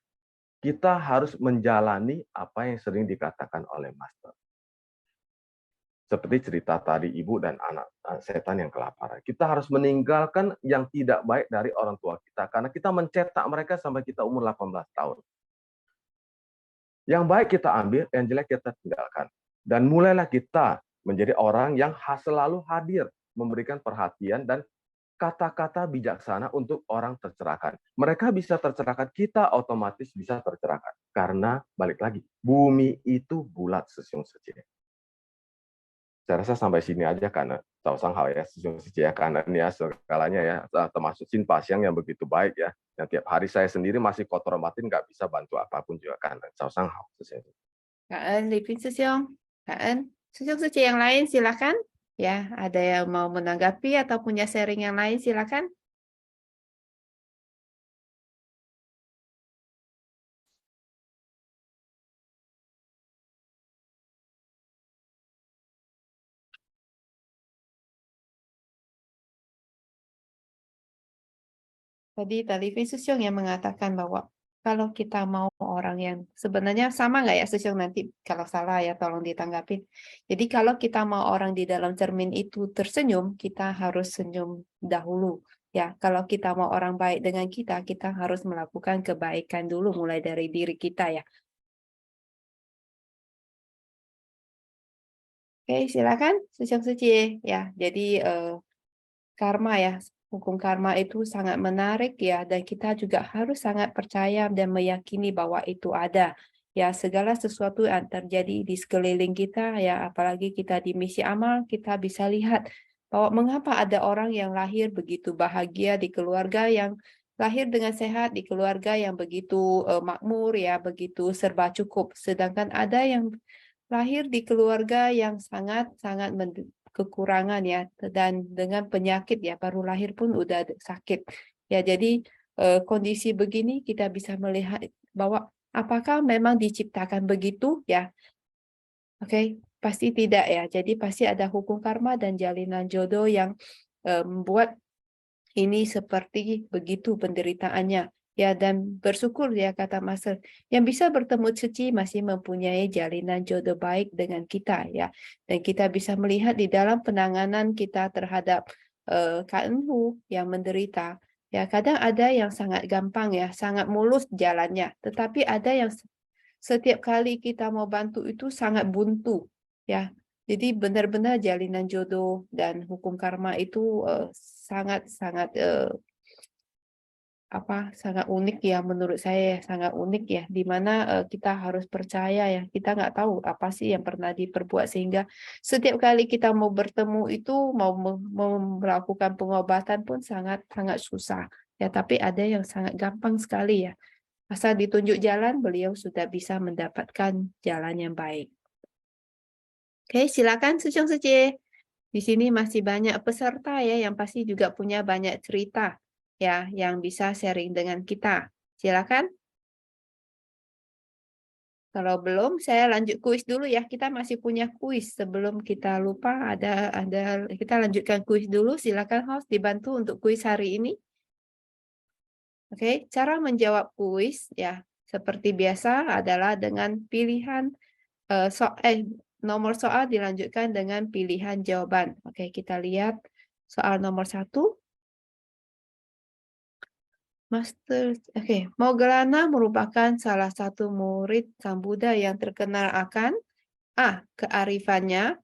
Kita harus menjalani apa yang sering dikatakan oleh Master. Seperti cerita tadi ibu dan anak setan yang kelaparan. Kita harus meninggalkan yang tidak baik dari orang tua kita. Karena kita mencetak mereka sampai kita umur 18 tahun. Yang baik kita ambil, yang jelek kita tinggalkan. Dan mulailah kita menjadi orang yang selalu hadir, memberikan perhatian dan kata-kata bijaksana untuk orang tercerahkan. Mereka bisa tercerahkan, kita otomatis bisa tercerahkan. Karena, balik lagi, bumi itu bulat sesiung seceh. Saya rasa sampai sini aja karena tahu sang hao ya, sesiung seceh ya, karena ini ya segalanya ya, termasuk Sin Pasyang yang begitu baik ya. Yang tiap hari saya sendiri masih kotor batin, nggak bisa bantu apapun juga karena tahu sang hao. Cảm ơn Lipin Sư Xiong. Cảm ơn. Sư Xiong Sư Chị yang lain silakan. Ya, ada yang mau menanggapi atau punya sharing yang lain silakan. Tadi Lipin Sư Xiong yang mengatakan bahwa kalau kita mau orang yang sebenarnya sama nggak ya Sư Xiong, nanti kalau salah ya tolong ditanggapin. Jadi kalau kita mau orang di dalam cermin itu tersenyum, kita harus senyum dahulu. Ya, kalau kita mau orang baik dengan kita, kita harus melakukan kebaikan dulu mulai dari diri kita ya. Oke, silakan Sư Xiong Sư Chị. Ya, jadi karma ya. Hukum karma itu sangat menarik ya, dan kita juga harus sangat percaya dan meyakini bahwa itu ada. Ya, segala sesuatu yang terjadi di sekeliling kita ya, apalagi kita di misi amal, kita bisa lihat bahwa mengapa ada orang yang lahir begitu bahagia di keluarga yang lahir dengan sehat, di keluarga yang begitu makmur ya, begitu serba cukup. Sedangkan ada yang lahir di keluarga yang sangat-sangat kekurangan ya, dan dengan penyakit ya, baru lahir pun udah sakit ya. Jadi kondisi begini kita bisa melihat bahwa apakah memang diciptakan begitu ya. Oke, pasti tidak ya. Jadi pasti ada hukum karma dan jalinan jodoh yang membuat ini seperti begitu penderitaannya. Ya, dan bersyukur ya kata Master, yang bisa bertemu suci masih mempunyai jalinan jodoh baik dengan kita ya. Dan kita bisa melihat di dalam penanganan kita terhadap Kak Enhu yang menderita. Ya, kadang ada yang sangat gampang ya, sangat mulus jalannya. Tetapi ada yang setiap kali kita mau bantu itu sangat buntu ya. Jadi benar-benar jalinan jodoh dan hukum karma itu sangat-sangat sangat unik ya, menurut saya sangat unik ya, di mana kita harus percaya ya, kita nggak tahu apa sih yang pernah diperbuat sehingga setiap kali kita mau bertemu itu mau melakukan pengobatan pun sangat susah ya, tapi ada yang sangat gampang sekali ya, asal ditunjuk jalan beliau sudah bisa mendapatkan jalan yang baik. Oke, silakan Sư Xiong Sư Chị. Di sini masih banyak peserta ya yang pasti juga punya banyak cerita ya yang bisa sharing dengan kita. Silakan. Kalau belum, saya lanjut kuis dulu ya. Kita masih punya kuis. Sebelum kita lupa, kita lanjutkan kuis dulu. Silakan host dibantu untuk kuis hari ini. Oke, cara menjawab kuis ya seperti biasa adalah dengan pilihan nomor soal dilanjutkan dengan pilihan jawaban. Oke, kita lihat soal nomor 1. Master, Moggallana merupakan salah satu murid Sang Buddha yang terkenal akan A. Kearifannya,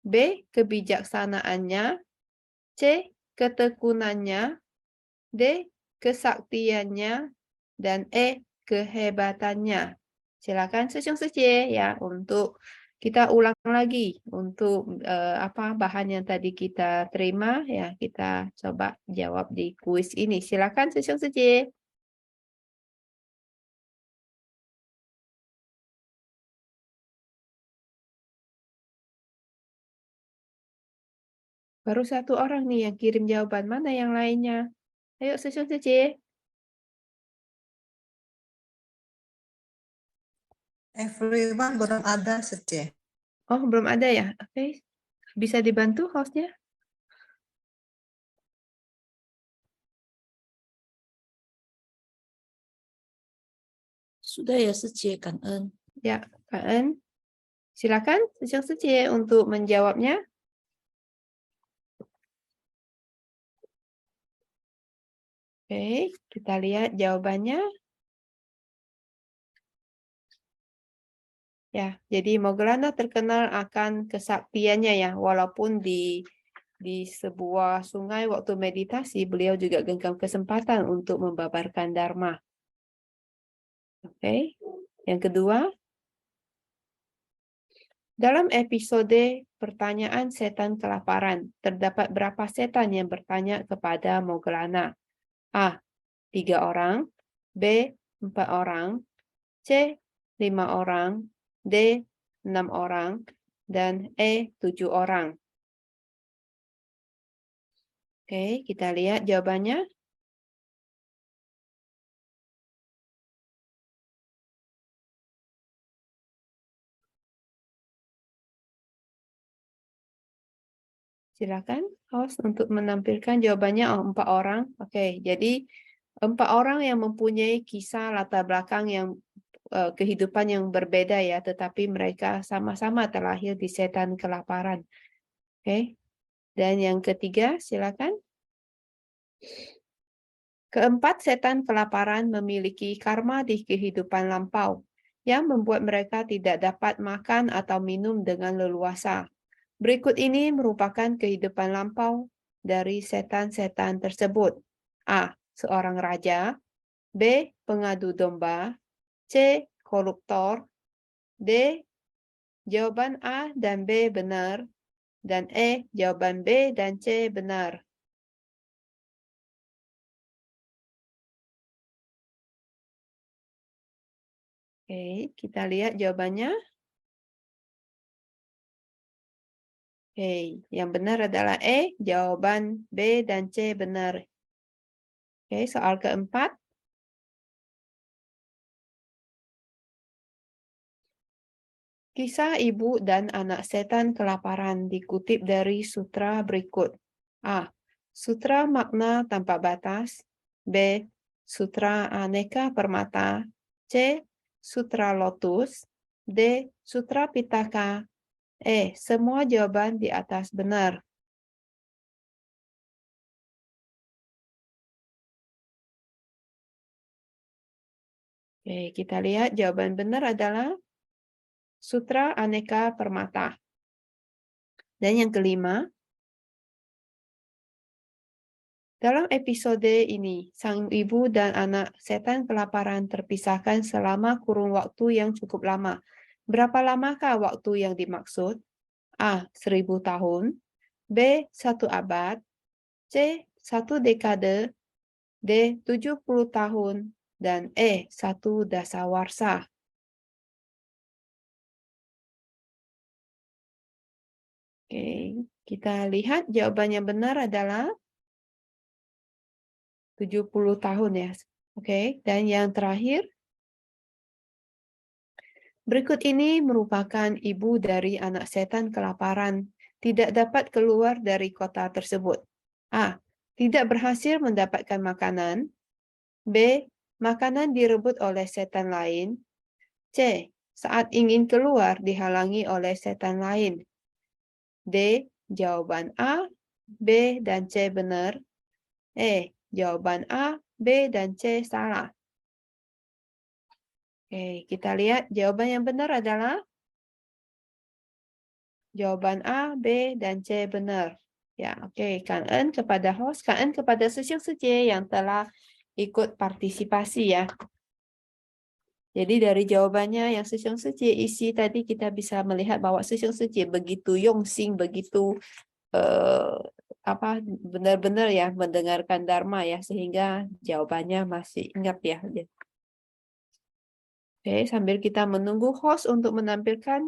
B. Kebijaksanaannya, C. Ketekunannya, D. Kesaktiannya, dan E. Kehebatannya. Silakan Sư兄师姐 ya untuk kita ulang lagi untuk apa bahan yang tadi kita terima ya, kita coba jawab di kuis ini. Silakan Sư兄师姐. Baru satu orang nih yang kirim jawaban, mana yang lainnya? Ayo Sư兄师姐. Everyone belum ada Sece. Oh, belum ada ya? Oke. Bisa dibantu hostnya? Sudah ya, Sece, Kang En. Ya, Kak En. Silakan Sư兄师姐 untuk menjawabnya. Oke, kita lihat jawabannya. Ya, jadi Moggallana terkenal akan kesaktiannya ya, walaupun di sebuah sungai waktu meditasi, beliau juga genggam kesempatan untuk membabarkan Dharma. Oke, yang kedua, dalam episode pertanyaan setan kelaparan, terdapat berapa setan yang bertanya kepada Moggallana? A. 3 orang, B. 4 orang, C. 5 orang, D. 6 orang, dan E. 7 orang. Oke, kita lihat jawabannya. Silakan host untuk menampilkan jawabannya. 4 orang. Oke, jadi 4 orang yang mempunyai kisah latar belakang yang kehidupan yang berbeda ya, tetapi mereka sama-sama terlahir di setan kelaparan. Oke. Dan yang ketiga, silakan. Keempat, setan kelaparan memiliki karma di kehidupan lampau yang membuat mereka tidak dapat makan atau minum dengan leluasa. Berikut ini merupakan kehidupan lampau dari setan-setan tersebut. A. Seorang raja. B. Pengadu domba. C. Koruptor. D. Jawaban A dan B benar. Dan E. Jawaban B dan C benar. Oke, kita lihat jawabannya. Oke, yang benar adalah E. Jawaban B dan C benar. Oke, soal keempat. Kisah ibu dan anak setan kelaparan dikutip dari sutra berikut. A. Sutra Makna Tanpa Batas. B. Sutra Aneka Permata. C. Sutra Lotus. D. Sutra Pitaka. E. Semua jawaban di atas benar. Oke, kita lihat jawaban benar adalah Sutra Aneka Permata. Dan yang kelima, dalam episode ini, sang ibu dan anak setan kelaparan terpisahkan selama kurun waktu yang cukup lama. Berapa lamakah waktu yang dimaksud? A. 1000 tahun. B. 1 abad. C. 1 dekade. D. 70 tahun. Dan E. 1 dasawarsa. Oke, kita lihat jawaban yang benar adalah 70 tahun ya. Oke, dan yang terakhir. Berikut ini merupakan ibu dari anak setan kelaparan tidak dapat keluar dari kota tersebut. A. Tidak berhasil mendapatkan makanan. B. Makanan direbut oleh setan lain. C. Saat ingin keluar dihalangi oleh setan lain. D. Jawaban A, B, dan C benar. E. Jawaban A, B, dan C salah. Oke, kita lihat jawaban yang benar adalah jawaban A, B, dan C benar. Ya, oke. Kang En kepada host, Kang En kepada Sư兄sư姐yang telah ikut partisipasi ya. Jadi dari jawabannya yang Sisyong Sejie isi tadi kita bisa melihat bahwa Sisyong Sejie begitu yongxing, begitu benar-benar ya mendengarkan Dharma ya, sehingga jawabannya masih ingat ya. Oke, sambil kita menunggu host untuk menampilkan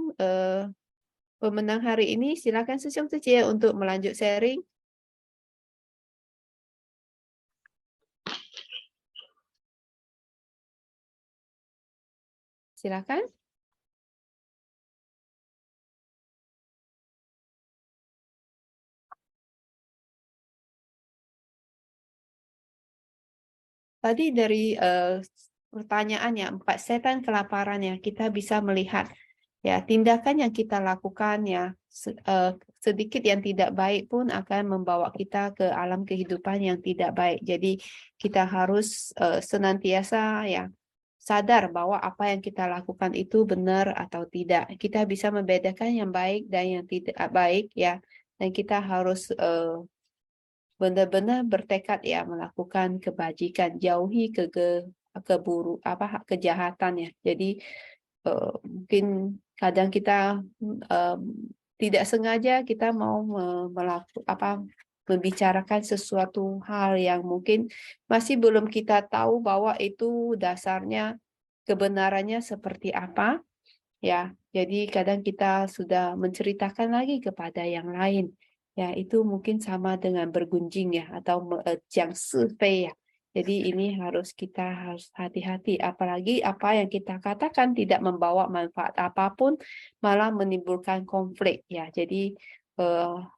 pemenang hari ini, silakan Sisyong Sejie untuk melanjut sharing. Silakan. Tadi dari pertanyaan ya, 4 setan kelaparan ya, kita bisa melihat ya tindakan yang kita lakukan ya sedikit yang tidak baik pun akan membawa kita ke alam kehidupan yang tidak baik. Jadi kita harus senantiasa ya sadar bahwa apa yang kita lakukan itu benar atau tidak. Kita bisa membedakan yang baik dan yang tidak baik ya, dan kita harus benar-benar bertekad ya melakukan kebajikan, jauhi kejahatan ya. Jadi mungkin kadang kita tidak sengaja kita mau membicarakan sesuatu hal yang mungkin masih belum kita tahu bahwa itu dasarnya kebenarannya seperti apa ya. Jadi kadang kita sudah menceritakan lagi kepada yang lain. Ya, itu mungkin sama dengan bergunjing ya, atau jiang sifei ya. Jadi ini kita harus hati-hati, apalagi apa yang kita katakan tidak membawa manfaat apapun, malah menimbulkan konflik ya. Jadi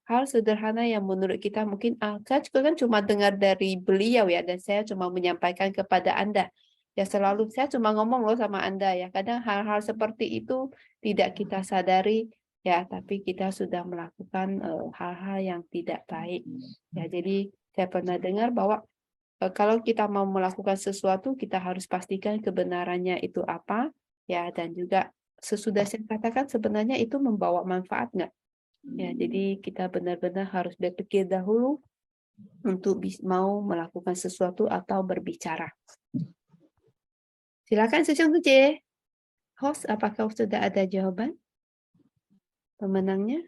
hal sederhana yang menurut kita mungkin saya kan cuma dengar dari beliau ya, dan saya cuma menyampaikan kepada Anda. Ya selalu saya cuma ngomong loh sama Anda ya. Kadang hal-hal seperti itu tidak kita sadari. Ya, tapi kita sudah melakukan hal-hal yang tidak baik. Ya, jadi saya pernah dengar bahwa kalau kita mau melakukan sesuatu, kita harus pastikan kebenarannya itu apa, ya, dan juga sesudah saya katakan sebenarnya itu membawa manfaat nggak? Ya, jadi kita benar-benar harus berpikir dahulu untuk mau melakukan sesuatu atau berbicara. Silakan Sisyong Sejie. Host, apakah sudah ada jawaban? Pemenangnya?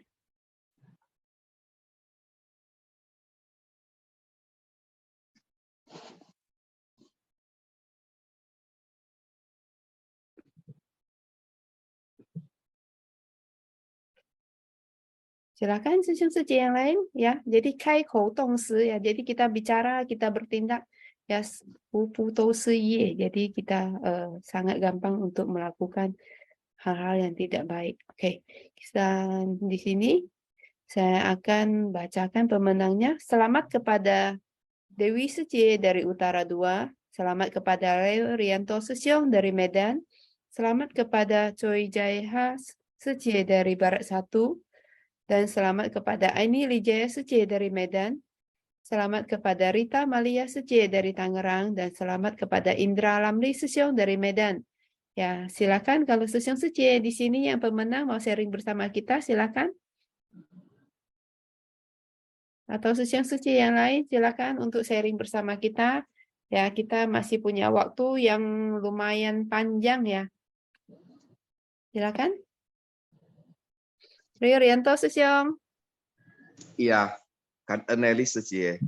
Silakan Sisyong Sejie yang lain ya. Jadi kai kou tong si ya. Jadi kita bicara, kita bertindak ya wu pu tou si ye. Jadi kita sangat gampang untuk melakukan hal-hal yang tidak baik. Oke, kita di sini saya akan bacakan pemenangnya. Selamat kepada Dewi Sejie dari Utara 2. Selamat kepada Leo Rianto Sisyong dari Medan. Selamat kepada Choi Jae-ha Sejie dari Barat 1. Dan selamat kepada Aini Lijaya Sejie dari Medan. Selamat kepada Rita Malia Sejie dari Tangerang. Dan selamat kepada Indra Lamli Sisyong dari Medan. Ya, silakan kalau Sisyong Sejie di sini yang pemenang mau sharing bersama kita, silakan. Atau Sisyong Sejie yang lain, silakan untuk sharing bersama kita. Ya, kita masih punya waktu yang lumayan panjang ya. Silakan. Rio Rianto Sisyong. Iya, cảm ơn Nelly sư chị.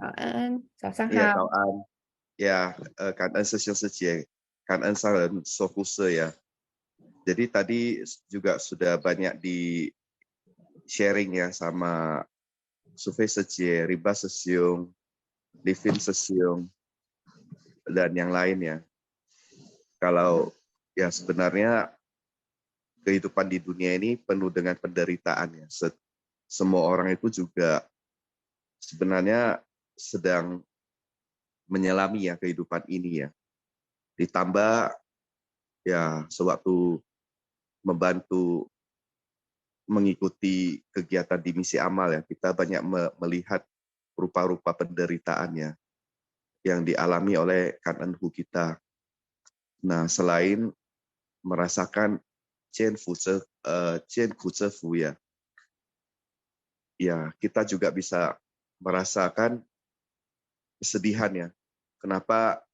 Chào sáng Iya, hào. chào anh. Ya, cảm ơn sư chị. Cảm ơn sang lần so ya. Jadi tadi juga sudah banyak di sharing ya sama Sufei Sejie, Riba Sesiung, Livin Sesiung, dan yang lain ya. Kalau ya sebenarnya kehidupan di dunia ini penuh dengan penderitaan ya. Semua orang itu juga sebenarnya sedang menyelami ya kehidupan ini ya. Ditambah ya sewaktu membantu mengikuti kegiatan di misi amal ya, kita banyak melihat rupa-rupa penderitaannya yang dialami oleh Kanan Hu kita. Nah, selain merasakan Chen Ku Ze Fu ya, kita juga bisa merasakan kesedihan ya. Kenapa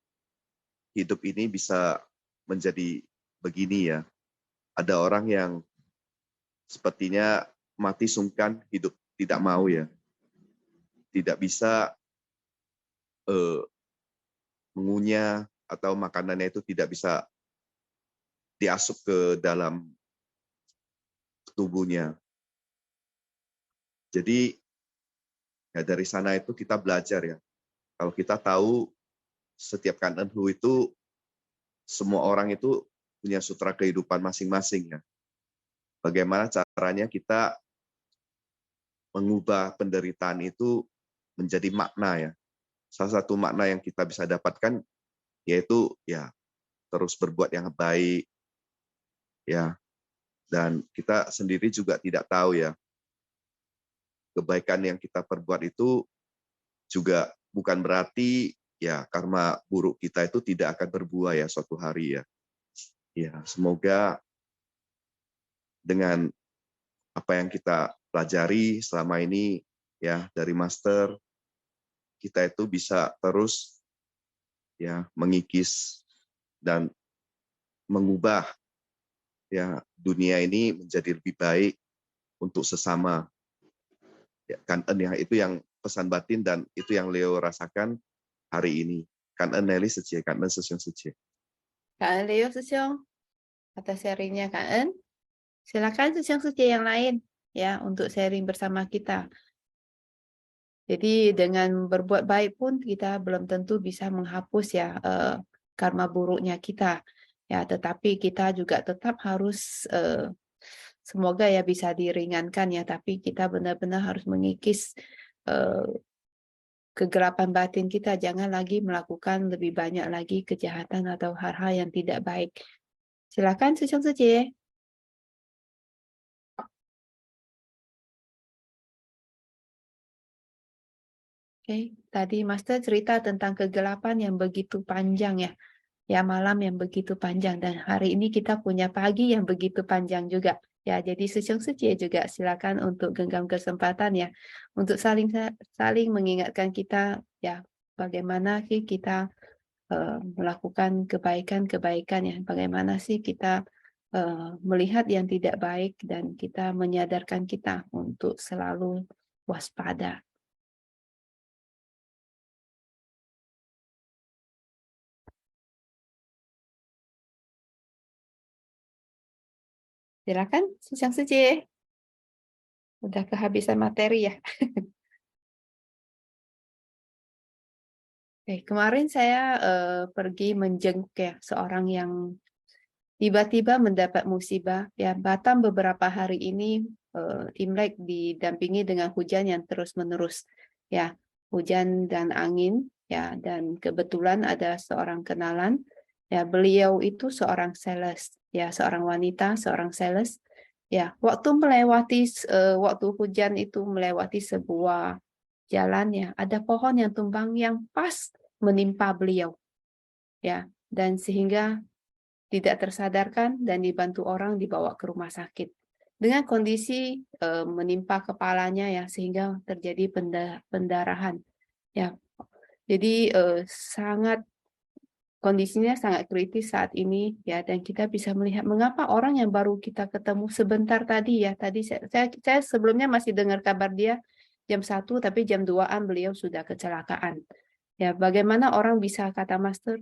hidup ini bisa menjadi begini ya, ada orang yang sepertinya mati sungkan, hidup tidak mau ya, tidak bisa mengunyah atau makanannya itu tidak bisa diasup ke dalam tubuhnya. Jadi ya dari sana itu kita belajar ya. Kalau kita tahu setiap Kanenhu itu semua orang itu punya sutra kehidupan masing-masing ya. Bagaimana caranya kita mengubah penderitaan itu menjadi makna ya. Salah satu makna yang kita bisa dapatkan yaitu ya terus berbuat yang baik ya. Dan kita sendiri juga tidak tahu ya, kebaikan yang kita perbuat itu juga bukan berarti ya karma buruk kita itu tidak akan berbuah ya suatu hari ya. Ya, semoga dengan apa yang kita pelajari selama ini ya dari master, kita itu bisa terus ya mengikis dan mengubah ya dunia ini menjadi lebih baik untuk sesama. Ya, Kangen ya, itu yang pesan batin dan itu yang Leo rasakan hari ini. Kangen Nelly Sejie, Kangen Sesyong Sejie. Kak Leo Sesyong, atas sharingnya Kak En. Silakan Sesyong Sejie yang lain ya untuk sharing bersama kita. Jadi dengan berbuat baik pun kita belum tentu bisa menghapus ya karma buruknya kita. Ya, tetapi kita juga tetap harus semoga ya bisa diringankan ya, tapi kita benar-benar harus mengikis kegelapan batin kita, jangan lagi melakukan lebih banyak lagi kejahatan atau hal-hal yang tidak baik. Silakan Sesyong Sejie. Oke, tadi Master cerita tentang kegelapan yang begitu panjang ya. Ya, malam yang begitu panjang, dan hari ini kita punya pagi yang begitu panjang juga. Ya, jadi Sesyong Sejie juga silakan untuk genggam kesempatan ya untuk saling mengingatkan kita ya bagaimana sih kita melakukan kebaikan-kebaikan ya. Bagaimana sih kita melihat yang tidak baik dan kita menyadarkan kita untuk selalu waspada. Silakan, Sesyong Sejie. Udah kehabisan materi ya. Kemarin saya pergi menjenguk ya seorang yang tiba-tiba mendapat musibah. Ya, Batam beberapa hari ini Imlek didampingi dengan hujan yang terus-menerus. Ya, hujan dan angin. Ya, dan kebetulan ada seorang kenalan. Ya, beliau itu seorang sales. Ya, seorang wanita, seorang sales. Ya, waktu waktu hujan itu melewati sebuah jalan ya, ada pohon yang tumbang yang pas menimpa beliau. Ya, dan sehingga tidak tersadarkan dan dibantu orang dibawa ke rumah sakit. Dengan kondisi menimpa kepalanya ya sehingga terjadi pendarahan. Ya. Jadi kondisinya sangat kritis saat ini ya, dan kita bisa melihat mengapa orang yang baru kita ketemu sebentar tadi ya, tadi saya sebelumnya masih dengar kabar dia jam 1 tapi jam 2-an beliau sudah kecelakaan. Ya, bagaimana orang bisa, kata Master,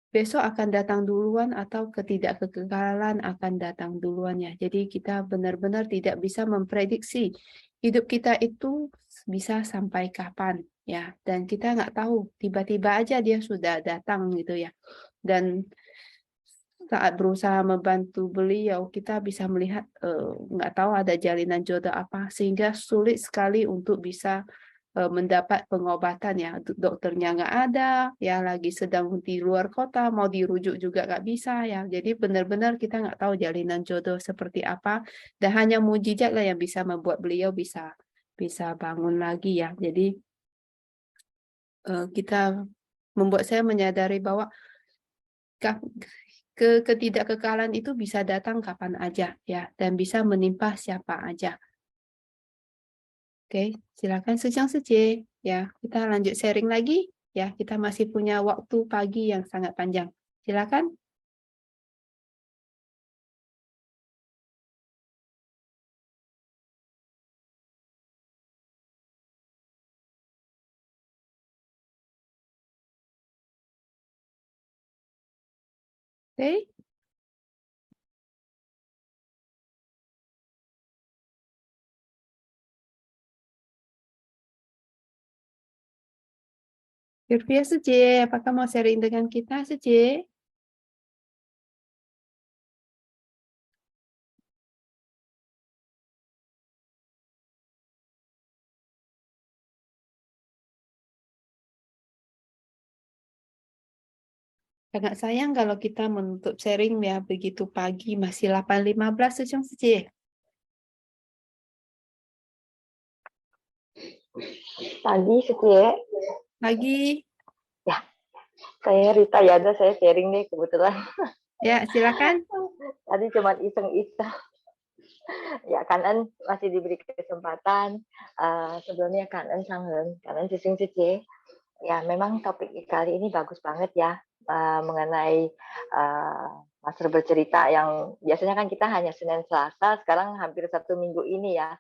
besok akan datang duluan atau ketidakkekekalan akan datang duluan ya. Jadi kita benar-benar tidak bisa memprediksi hidup kita itu bisa sampai kapan. Ya, dan kita nggak tahu, tiba-tiba aja dia sudah datang gitu ya. Dan saat berusaha membantu beliau, kita bisa melihat nggak tahu ada jalinan jodoh apa, sehingga sulit sekali untuk bisa mendapat pengobatan ya. Dokternya nggak ada, ya lagi sedang di luar kota, mau dirujuk juga nggak bisa ya. Jadi benar-benar kita nggak tahu jalinan jodoh seperti apa, dan hanya mujizat lah yang bisa membuat beliau bisa bangun lagi ya. Jadi kita membuat saya menyadari bahwa ketidakkekalan itu bisa datang kapan aja ya, dan bisa menimpa siapa aja. Oke, silakan Sesyong Sejie ya. Kita lanjut sharing lagi ya. Kita masih punya waktu pagi yang sangat panjang. Silakan. Oke. Sylvia Suci, apakah mau sharing dengan kita, Suci? Sangat sayang kalau kita menutup sharing ya begitu pagi, masih 8.15 Suci Suci. Pagi Suci. Pagi. Ya, saya Rita Yada, saya sharing nih kebetulan. Ya, silakan. Tadi cuma iseng-iseng. Ya, Kanan masih diberi kesempatan. Sebelumnya Kanan Sanghen, Kanan Sising Suci. Ya, memang topik kali ini bagus banget ya, mengenai Master bercerita yang biasanya kan kita hanya Senin Selasa, sekarang hampir 1 minggu ini ya.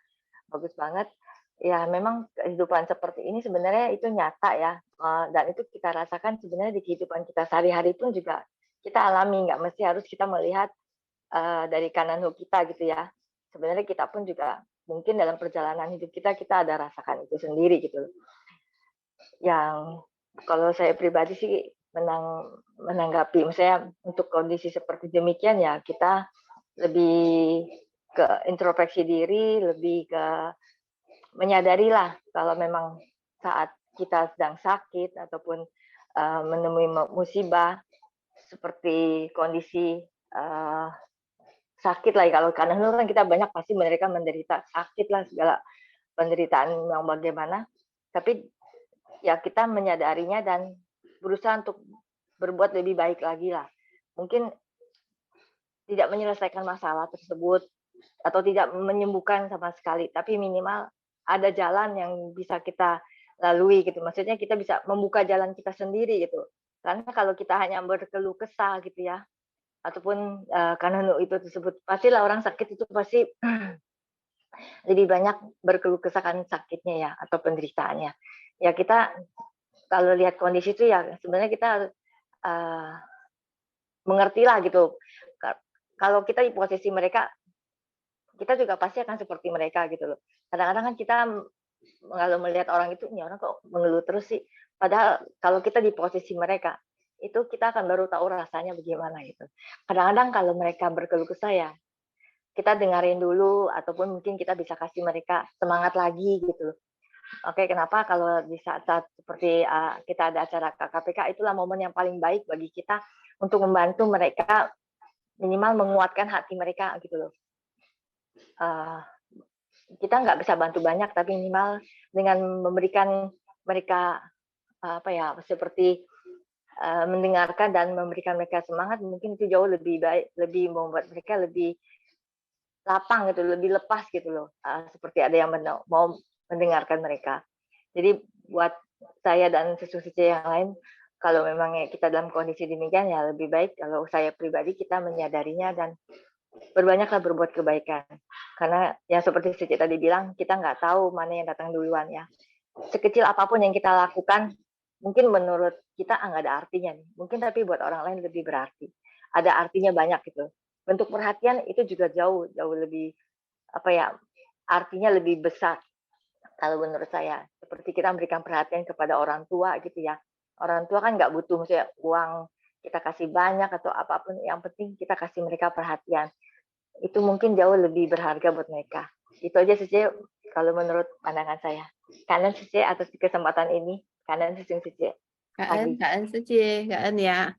Bagus banget. Ya, memang kehidupan seperti ini sebenarnya itu nyata ya, dan itu kita rasakan sebenarnya di kehidupan kita sehari-hari pun juga kita alami, nggak mesti harus kita melihat dari kanan kita gitu ya. Sebenarnya kita pun juga mungkin dalam perjalanan hidup kita ada rasakan itu sendiri gitu. Yang kalau saya pribadi sih menanggapi, misalnya untuk kondisi seperti demikian ya kita lebih ke introspeksi diri, lebih ke menyadarilah kalau memang saat kita sedang sakit ataupun menemui musibah seperti kondisi sakit lah, kalau karena kan kita banyak pasti mereka menderita sakit lah, segala penderitaan yang bagaimana, tapi ya kita menyadarinya dan berusaha untuk berbuat lebih baik lagi lah. Mungkin tidak menyelesaikan masalah tersebut atau tidak menyembuhkan sama sekali, tapi minimal ada jalan yang bisa kita lalui gitu. Maksudnya kita bisa membuka jalan kita sendiri gitu. Karena kalau kita hanya berkeluh kesah gitu ya, ataupun karena itu tersebut, pastilah orang sakit itu pasti lebih banyak berkeluh kesah kan sakitnya ya atau penderitaannya. Ya kita kalau lihat kondisi itu ya sebenarnya kita harus mengertilah gitu. Kalau kita di posisi mereka, kita juga pasti akan seperti mereka gitu loh. Kadang-kadang kan kita kalau melihat orang itu, ini orang kok mengeluh terus sih. Padahal kalau kita di posisi mereka, itu kita akan baru tahu rasanya bagaimana gitu. Kadang-kadang kalau mereka berkeluh kesah ya, kita dengerin dulu, ataupun mungkin kita bisa kasih mereka semangat lagi gitu. Oke, kenapa kalau di saat-saat seperti kita ada acara KKPK, itulah momen yang paling baik bagi kita untuk membantu mereka, minimal menguatkan hati mereka gitu loh. Kita nggak bisa bantu banyak, tapi minimal dengan memberikan mereka seperti mendengarkan dan memberikan mereka semangat, mungkin itu jauh lebih baik, lebih membuat mereka lebih lapang gitu, lebih lepas gitu loh. Seperti ada yang mau mendengarkan mereka. Jadi buat saya dan susu-susu yang lain, kalau memang kita dalam kondisi demikian ya lebih baik kalau saya pribadi kita menyadarinya dan berbanyaklah berbuat kebaikan. Karena yang seperti Suci tadi bilang, kita nggak tahu mana yang datang duluan ya. Sekecil apapun yang kita lakukan, mungkin menurut kita nggak ada artinya nih. Mungkin tapi buat orang lain lebih berarti. Ada artinya banyak gitu. Bentuk perhatian itu juga jauh lebih artinya lebih besar. Kalau menurut saya, seperti kita memberikan perhatian kepada orang tua gitu ya. Orang tua kan nggak butuh misalnya uang kita kasih banyak atau apapun, yang penting kita kasih mereka perhatian. Itu mungkin jauh lebih berharga buat mereka. Itu aja sih kalau menurut pandangan saya. Kanan Suci atas kesempatan ini. Kanan Suci. Kak Suci ya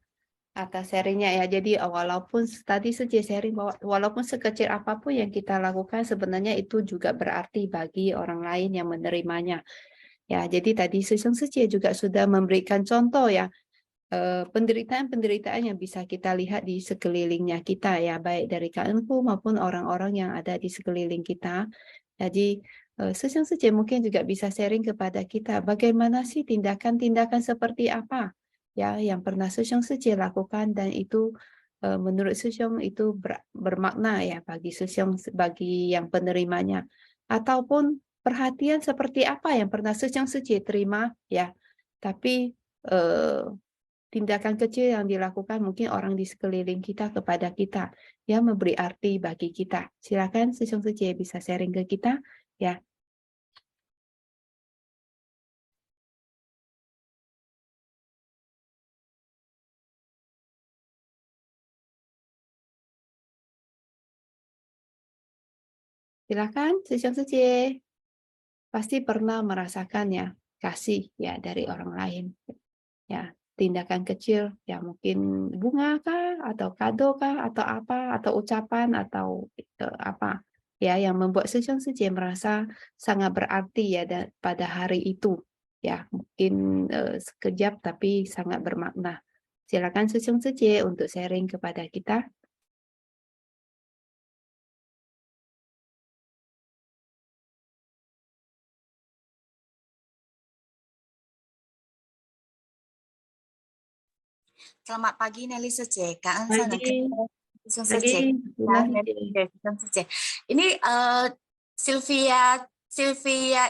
atas sharingnya ya. Jadi walaupun tadi Suci sharing bahwa walaupun sekecil apapun yang kita lakukan sebenarnya itu juga berarti bagi orang lain yang menerimanya. Ya, jadi tadi Suci juga sudah memberikan contoh ya, penderitaan-penderitaan yang bisa kita lihat di sekelilingnya kita ya, baik dari Kak Enfu maupun orang-orang yang ada di sekeliling kita. Jadi Suci mungkin juga bisa sharing kepada kita bagaimana sih tindakan-tindakan seperti apa ya yang pernah Suci lakukan, dan itu menurut Suci itu bermakna ya bagi Suci, bagi yang penerimanya, ataupun perhatian seperti apa yang pernah Suci terima ya, tapi tindakan kecil yang dilakukan mungkin orang di sekeliling kita kepada kita yang memberi arti bagi kita. Silakan Sesiong Sejie bisa sharing ke kita ya. Silakan Sesiong Sejie. Pasti pernah merasakan ya kasih ya dari orang lain. Ya, tindakan kecil ya mungkin bunga kah atau kado kah atau apa atau ucapan atau apa ya yang membuat Sesiong Sejie merasa sangat berarti ya pada hari itu. Ya, mungkin sekejap tapi sangat bermakna. Silakan Sesiong Sejie untuk sharing kepada kita. Selamat pagi Nelly Sejie. Kak Pagi. Ansa dan Sesiong Sejie. Ini Sylvia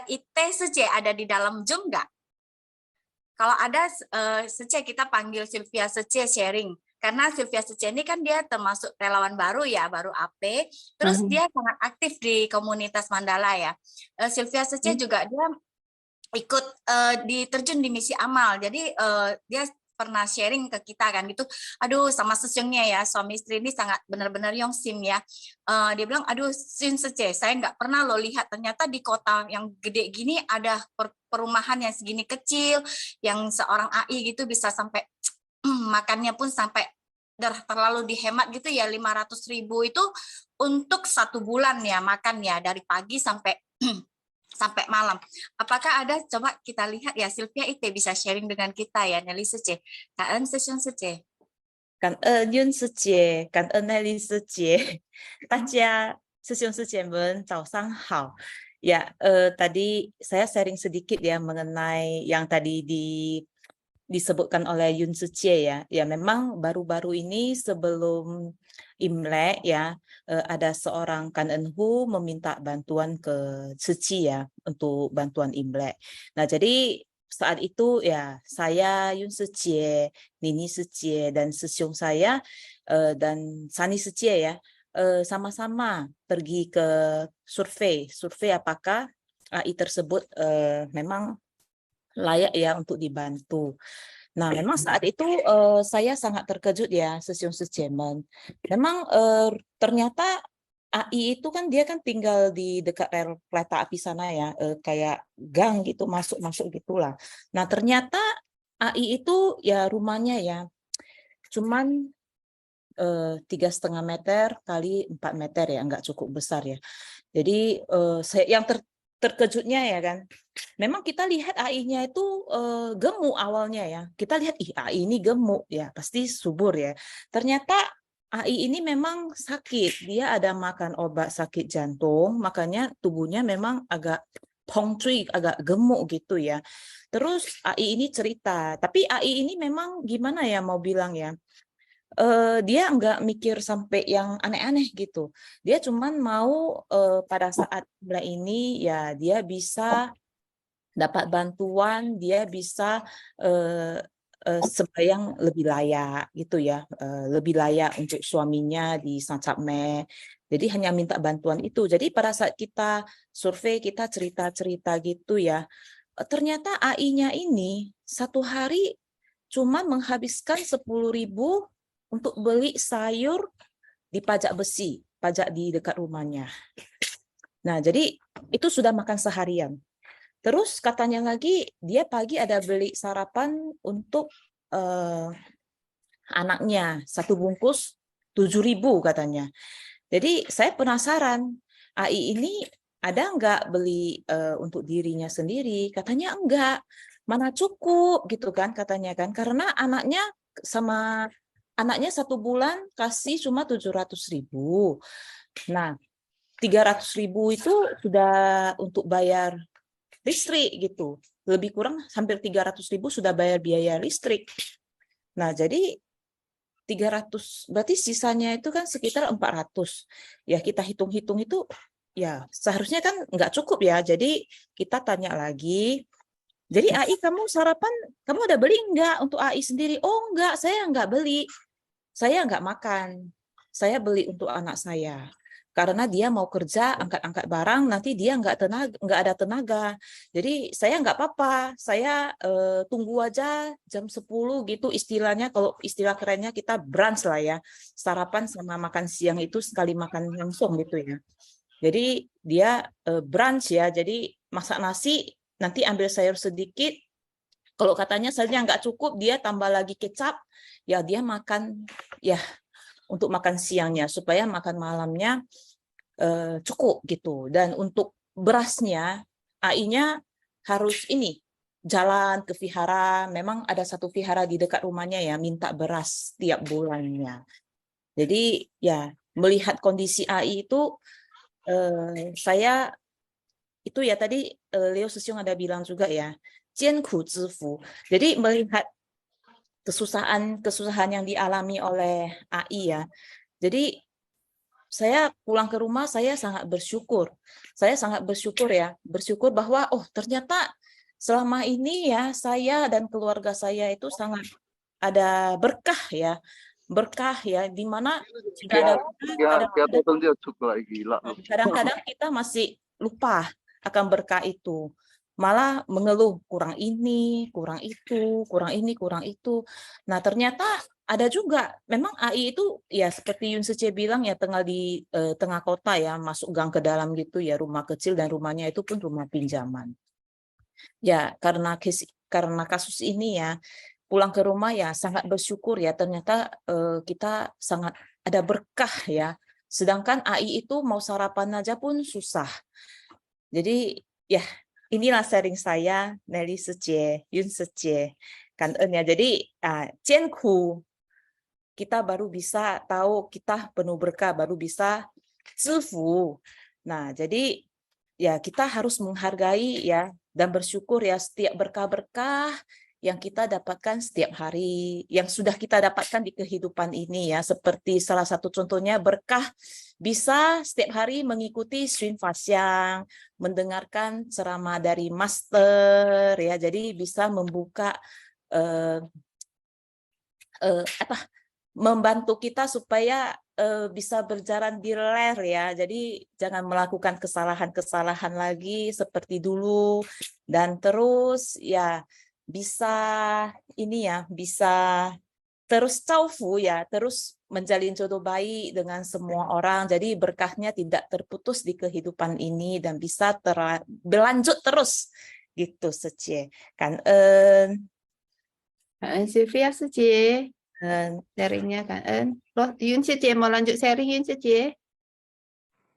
Ite Sejie ada di dalam Zoom nggak? Kalau ada Sejie kita panggil Sylvia Sejie sharing. Karena Sylvia Sejie ini kan dia termasuk relawan baru ya, baru AP. Terus dia sangat aktif di komunitas Mandala ya. Sylvia Sejie juga dia ikut diterjun di misi amal. Jadi dia pernah sharing ke kita kan gitu, aduh sama Sesiongnya ya, suami istri ini sangat benar-benar yongsim ya. Dia bilang, aduh Sesiong Sejie, saya nggak pernah lo lihat ternyata di kota yang gede gini ada perumahan yang segini kecil, yang seorang AI gitu bisa sampai makannya pun sampai terlalu dihemat gitu ya, 500.000 itu untuk 1 bulan ya makan ya, dari pagi sampai sampai malam. Apakah ada, coba kita lihat ya, Sylvia Ite bisa sharing dengan kita ya, Nelly Sejie. Cảm ơn Sesiong Sejie. Cảm ơn Yun Sejie, cảm ơn Nelly Sejie. 大家 Sesiong Sejie们早上好. Ya, tadi saya sharing sedikit ya mengenai yang tadi disebutkan oleh Yun Sejie ya. Ya, memang baru-baru ini sebelum Imlek ya, ada seorang Kan Eun Hu meminta bantuan ke Sejie ya untuk bantuan Imlek. Nah, jadi saat itu ya saya Yun Sejie, Nini Sejie dan Sesiong saya dan Sani Sejie ya sama-sama pergi ke survei apakah AI tersebut memang layak ya untuk dibantu. Nah, memang saat itu saya sangat terkejut ya, Sesiong Sejie. Memang ternyata AI itu kan dia kan tinggal di dekat rel kereta api sana ya, kayak gang gitu, masuk-masuk gitulah. Nah, ternyata AI itu ya rumahnya ya cuman 3,5 meter kali 4 meter ya, nggak cukup besar ya. Jadi yang terkejutnya ya kan, memang kita lihat AI-nya itu gemuk awalnya ya. Kita lihat AI ini gemuk ya, pasti subur ya. Ternyata AI ini memang sakit. Dia ada makan obat sakit jantung, makanya tubuhnya memang agak pongcui, agak gemuk gitu ya. Terus AI ini cerita, tapi AI ini memang gimana ya mau bilang ya, dia nggak mikir sampai yang aneh-aneh gitu. Dia cuman mau pada saat bulan ini ya dia bisa dapat bantuan, dia bisa sembahyang lebih layak gitu ya, lebih layak untuk suaminya di Sancapme. Jadi hanya minta bantuan itu. Jadi pada saat kita survei, kita cerita-cerita gitu ya, ternyata AI-nya ini 1 hari cuma menghabiskan 10.000 untuk beli sayur di pajak besi, pajak di dekat rumahnya. Nah, jadi itu sudah makan seharian. Terus katanya lagi, dia pagi ada beli sarapan untuk anaknya, 1 bungkus 7.000 katanya. Jadi saya penasaran, AI ini ada nggak beli untuk dirinya sendiri? Katanya enggak, mana cukup gitu kan katanya kan, karena anaknya 1 bulan kasih cuma 700.000. Nah, 300.000 itu sudah untuk bayar listrik gitu. Lebih kurang hampir 300.000 sudah bayar biaya listrik. Nah, jadi 300 berarti sisanya itu kan sekitar 400. Ya, kita hitung-hitung itu ya seharusnya kan nggak cukup ya. Jadi kita tanya lagi Jadi AI kamu sarapan, kamu udah beli enggak untuk AI sendiri? Oh enggak, saya enggak beli. Saya enggak makan. Saya beli untuk anak saya. Karena dia mau kerja, angkat-angkat barang, nanti dia enggak ada tenaga. Jadi saya enggak apa-apa. Saya tunggu aja jam 10 gitu istilahnya. Kalau istilah kerennya kita brunch lah ya. Sarapan sama makan siang itu sekali makan langsung gitu ya. Jadi dia brunch ya. Jadi masak nasi, nanti ambil sayur sedikit. Kalau katanya sayurnya nggak cukup, dia tambah lagi kecap. Ya dia makan ya untuk makan siangnya supaya makan malamnya cukup gitu. Dan untuk berasnya, AI-nya harus ini jalan ke vihara. Memang ada satu vihara di dekat rumahnya ya minta beras tiap bulannya. Jadi ya melihat kondisi AI itu saya itu ya tadi Leo Sesiong ada bilang juga ya, jianku zifu. Jadi melihat kesusahan yang dialami oleh AI ya. Jadi saya pulang ke rumah saya sangat bersyukur. Saya sangat bersyukur ya, bersyukur bahwa oh ternyata selama ini ya saya dan keluarga saya itu sangat ada berkah ya. Berkah ya, di mana sudah ada kadang-kadang kita masih lupa akan berkah itu. Malah mengeluh kurang ini, kurang itu, kurang ini, kurang itu. Nah, ternyata ada juga memang AI itu ya seperti Yun Sece bilang ya tinggal di tengah kota ya, masuk gang ke dalam gitu ya, rumah kecil dan rumahnya itu pun rumah pinjaman. Ya, karena kasus ini ya pulang ke rumah ya sangat bersyukur ya ternyata kita sangat ada berkah ya. Sedangkan AI itu mau sarapan aja pun susah. Jadi ya inilah sharing saya, Nelly Sece, Yun Sece, kan ya. Jadi Jianku kita baru bisa tahu kita penuh berkah, baru bisa zifu. Nah, jadi ya kita harus menghargai ya dan bersyukur ya setiap berkah-berkah yang kita dapatkan setiap hari, yang sudah kita dapatkan di kehidupan ini ya, seperti salah satu contohnya berkah bisa setiap hari mengikuti Srin Fasyang, mendengarkan ceramah dari master ya, jadi bisa membuka membantu kita supaya bisa berjalan di ler ya. Jadi jangan melakukan kesalahan-kesalahan lagi seperti dulu dan terus ya bisa ini ya, bisa terus taufu ya, terus menjalin jodoh baik dengan semua orang. Jadi berkahnya tidak terputus di kehidupan ini dan bisa berlanjut terus gitu Sece. Kan Sylvia Sece. Sharingnya kan loh Yun Sece mau lanjut sharing Yun Sece?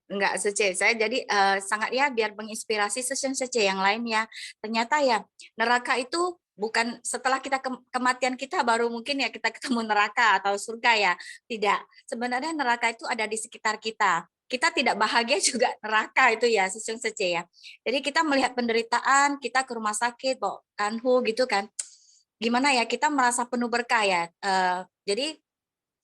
Enggak, Sece. Saya jadi sangat ya biar menginspirasi Sece yang lain ya. Ternyata ya neraka itu bukan setelah kita kematian kita baru mungkin ya kita ketemu neraka atau surga ya. Tidak. Sebenarnya neraka itu ada di sekitar kita. Kita tidak bahagia juga neraka itu ya, Sece ya. Jadi kita melihat penderitaan, kita ke rumah sakit, bawa kanhu gitu kan. Gimana ya kita merasa penuh berkah ya. Jadi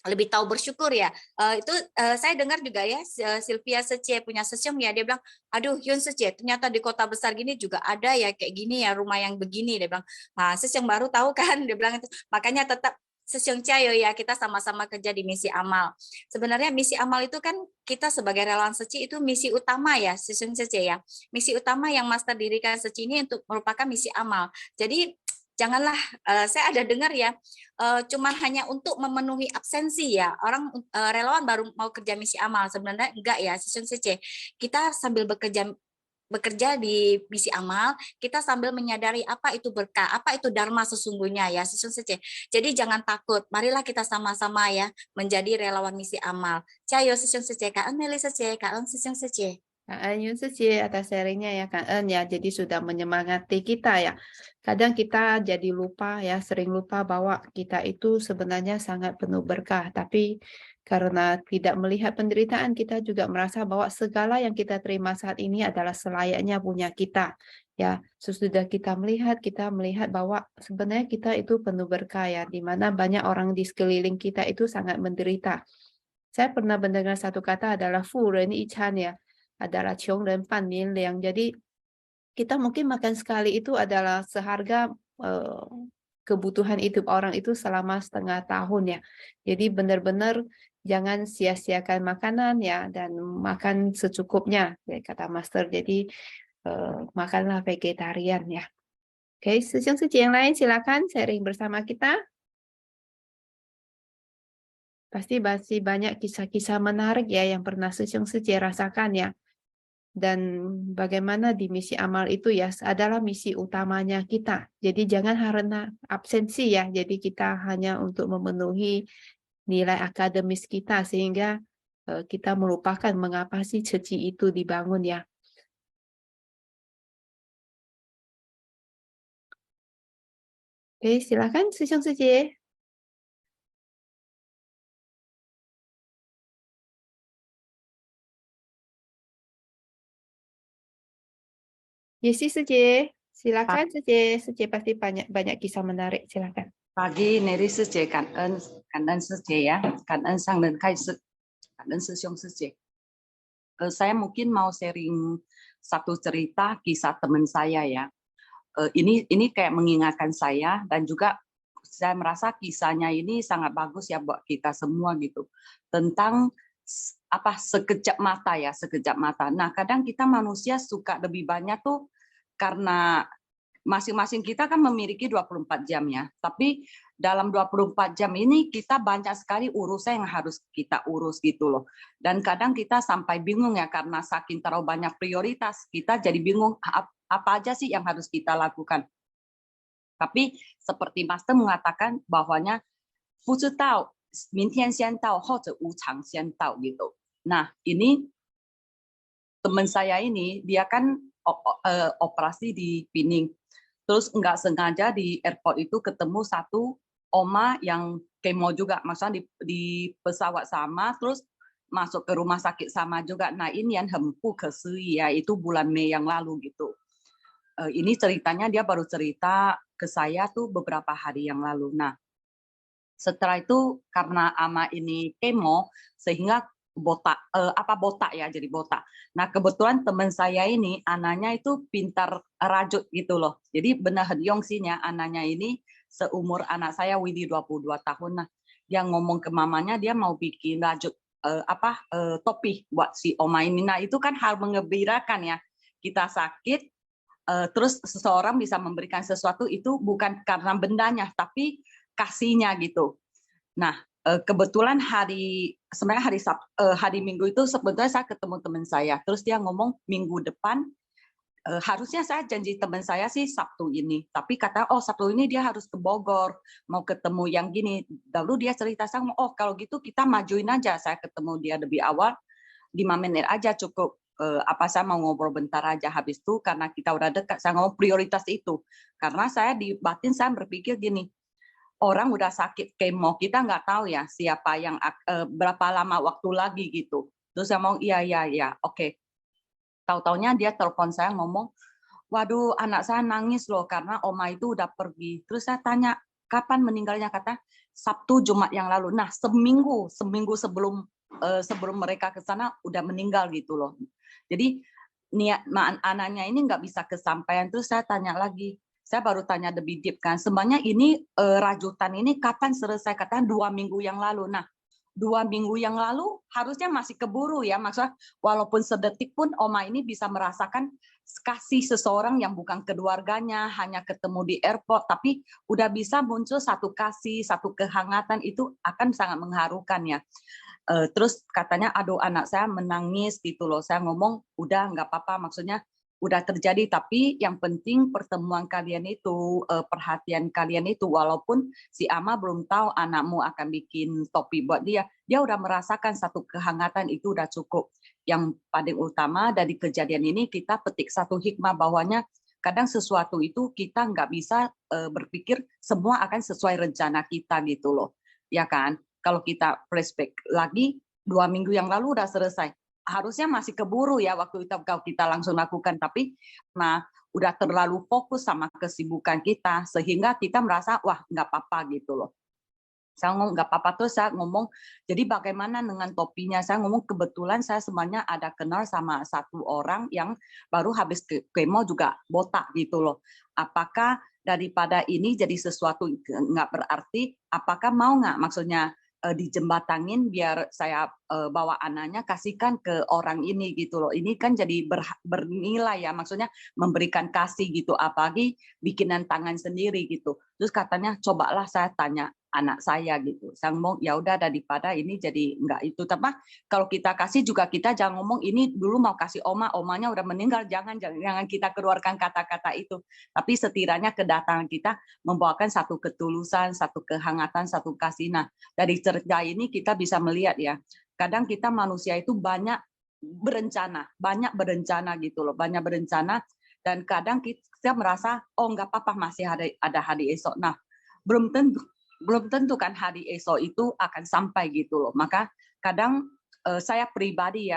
lebih tahu bersyukur ya. Itu saya dengar juga ya Sylvia Sece punya Sesiong ya, dia bilang aduh Yun Sece ternyata di kota besar gini juga ada ya kayak gini ya rumah yang begini, dia bilang nah Sesiong baru tahu kan, dia bilang itu makanya tetap Sesiong Cayo ya kita sama-sama kerja di misi amal. Sebenarnya misi amal itu kan kita sebagai relawan Seci itu misi utama ya Sesiong Sece ya, misi utama yang Master dirikan Seci ini untuk merupakan misi amal. Jadi janganlah saya ada dengar ya cuman hanya untuk memenuhi absensi ya orang relawan baru mau kerja misi amal, sebenarnya enggak ya Sesiong Sece. Kita sambil bekerja di misi amal, kita sambil menyadari apa itu berkah, apa itu dharma sesungguhnya ya Sesiong Sece. Jadi jangan takut, marilah kita sama-sama ya menjadi relawan misi amal. Cayo Sesiong Sece, Kak Nelly Sece, Kak Sesiong Sece. Kak Yun Sece atas sharingnya ya Kak ya, jadi sudah menyemangati kita ya. Kadang kita jadi lupa ya, sering lupa bahwa kita itu sebenarnya sangat penuh berkah, tapi karena tidak melihat penderitaan kita juga merasa bahwa segala yang kita terima saat ini adalah selayaknya punya kita. Ya, sesudah kita melihat bahwa sebenarnya kita itu penuh berkah ya, di mana banyak orang di sekeliling kita itu sangat menderita. Saya pernah mendengar satu kata adalah fu ren yi chan ya, adalah 穷人半年粮. Jadi kita mungkin makan sekali itu adalah seharga kebutuhan hidup orang itu selama setengah tahun ya. Jadi benar-benar jangan sia-siakan makanan ya, dan makan secukupnya ya, kata Master. Jadi makanlah vegetarian ya. Oke, sesi yang lain silakan sharing bersama kita. Pasti masih banyak kisah-kisah menarik ya yang pernah sesi rasakan ya. Dan bagaimana di misi amal itu ya adalah misi utamanya kita. Jadi jangan karena absensi ya. Jadi kita hanya untuk memenuhi nilai akademis kita sehingga kita melupakan mengapa sih ceci itu dibangun ya. Oke, silakan sesi. Yesi Suje, silakan Suje pasti banyak kisah menarik, silakan. Pagi Neri Suje, cảm ơn Suje ya, cảm ơn Sang Lân Khai Sự, cảm ơn Sư兄Suje. Saya mungkin mau sharing satu cerita kisah teman saya ya. Ini kayak mengingatkan saya, dan juga saya merasa kisahnya ini sangat bagus ya buat kita semua gitu. Tentang sekejap mata ya, sekejap mata. Nah, kadang kita manusia suka lebih banyak tuh karena masing-masing kita kan memiliki 24 jam ya. Tapi dalam 24 jam ini kita banyak sekali urusan yang harus kita urus gitu loh. Dan kadang kita sampai bingung ya karena saking terlalu banyak prioritas, kita jadi bingung apa aja sih yang harus kita lakukan. Tapi seperti Master mengatakan bahwanya 不知道明天先到或者无常先到 gitu. Nah, ini teman saya ini dia kan operasi di Pining. Terus nggak sengaja di airport itu ketemu satu oma yang kemo juga, maksudnya di pesawat sama, terus masuk ke rumah sakit sama juga. Nah, ini yang hempu kesui ya, itu bulan Mei yang lalu gitu. Ini ceritanya dia baru cerita ke saya tuh beberapa hari yang lalu. Nah, setelah itu karena ama ini kemo sehingga botak ya, jadi botak. Nah, kebetulan teman saya ini anaknya itu pintar rajut gitu loh. Jadi benar Yongsinya anaknya ini seumur anak saya Widi 22 tahun. Nah, dia ngomong ke mamanya dia mau bikin rajut topi buat si oma ini. Nah, itu kan hal mengembirakan ya. Kita sakit terus seseorang bisa memberikan sesuatu itu bukan karena bendanya tapi kasihnya gitu. Nah, kebetulan hari Minggu itu sebetulnya saya ketemu teman saya. Terus dia ngomong minggu depan harusnya saya janji teman saya sih Sabtu ini. Tapi kata Sabtu ini dia harus ke Bogor mau ketemu yang gini. Lalu dia cerita sama kalau gitu kita majuin aja. Saya ketemu dia lebih awal 5 menit aja cukup. Saya mau ngobrol bentar aja, habis itu karena kita udah dekat saya ngomong prioritas itu. Karena saya di batin saya berpikir gini. Orang udah sakit kemo, kita nggak tahu ya siapa yang berapa lama waktu lagi gitu. Terus saya ngomong iya, oke. Tahu-taunya dia telepon saya ngomong, waduh anak saya nangis loh karena oma itu udah pergi. Terus saya tanya kapan meninggalnya, kata Sabtu Jumat yang lalu. Nah seminggu sebelum mereka ke sana udah meninggal gitu loh. Jadi niat anaknya ini nggak bisa kesampaian. Terus saya tanya lagi. Saya baru tanya lebih deep kan, sebenarnya ini rajutan ini kapan selesai? Katanya 2 minggu yang lalu. Nah, 2 minggu yang lalu harusnya masih keburu ya, maksudnya walaupun sedetik pun oma ini bisa merasakan kasih seseorang yang bukan keluarganya, hanya ketemu di airport, tapi udah bisa muncul satu kasih, satu kehangatan, itu akan sangat mengharukan ya. Terus katanya, aduh anak saya menangis gitu loh. Saya ngomong, udah nggak apa-apa, maksudnya udah terjadi, tapi yang penting pertemuan kalian itu, perhatian kalian itu, walaupun si ama belum tahu anakmu akan bikin topi buat dia udah merasakan satu kehangatan, itu udah cukup. Yang paling utama dari kejadian ini kita petik satu hikmah bahwanya kadang sesuatu itu kita nggak bisa berpikir semua akan sesuai rencana kita gitu loh, ya kan? Kalau kita flashback lagi 2 minggu yang lalu udah selesai. Harusnya masih keburu ya waktu itu kalau kita langsung lakukan, tapi udah terlalu fokus sama kesibukan kita sehingga kita merasa wah nggak apa-apa gitu loh. Saya ngomong nggak apa-apa tuh, saya ngomong, jadi bagaimana dengan topinya? Saya ngomong kebetulan saya sebenarnya ada kenal sama satu orang yang baru habis kemo juga botak gitu loh. Apakah daripada ini jadi sesuatu nggak berarti, apakah mau nggak maksudnya dijembatangin biar saya bawa anaknya kasihkan ke orang ini gitu loh. Ini kan jadi bernilai ya, maksudnya memberikan kasih gitu, apalagi bikinan tangan sendiri gitu. Terus katanya cobalah saya tanya anak saya gitu. Saya ngomong ya udah daripada ini jadi enggak itu. Tapi kalau kita kasih juga kita jangan ngomong ini dulu mau kasih omanya udah meninggal, jangan kita keluarkan kata-kata itu. Tapi setidaknya kedatangan kita membawakan satu ketulusan, satu kehangatan, satu kasih. Nah, dari cerita ini kita bisa melihat ya, kadang kita manusia itu banyak berencana gitu loh, banyak berencana, dan kadang kita merasa oh enggak apa-apa masih ada hari esok. Nah, belum tentu kan hari esok itu akan sampai gitu loh. Maka kadang saya pribadi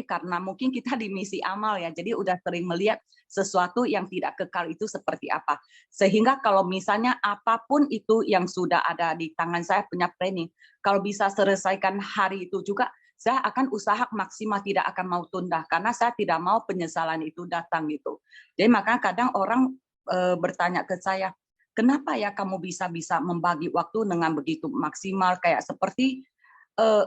karena mungkin kita di misi amal ya, jadi udah sering melihat sesuatu yang tidak kekal itu seperti apa. Sehingga kalau misalnya apapun itu yang sudah ada di tangan saya punya planning, kalau bisa selesaikan hari itu juga, saya akan usaha maksimal, tidak akan mau tunda, karena saya tidak mau penyesalan itu datang gitu. Jadi makanya kadang orang bertanya ke saya, kenapa ya kamu bisa membagi waktu dengan begitu maksimal, kayak seperti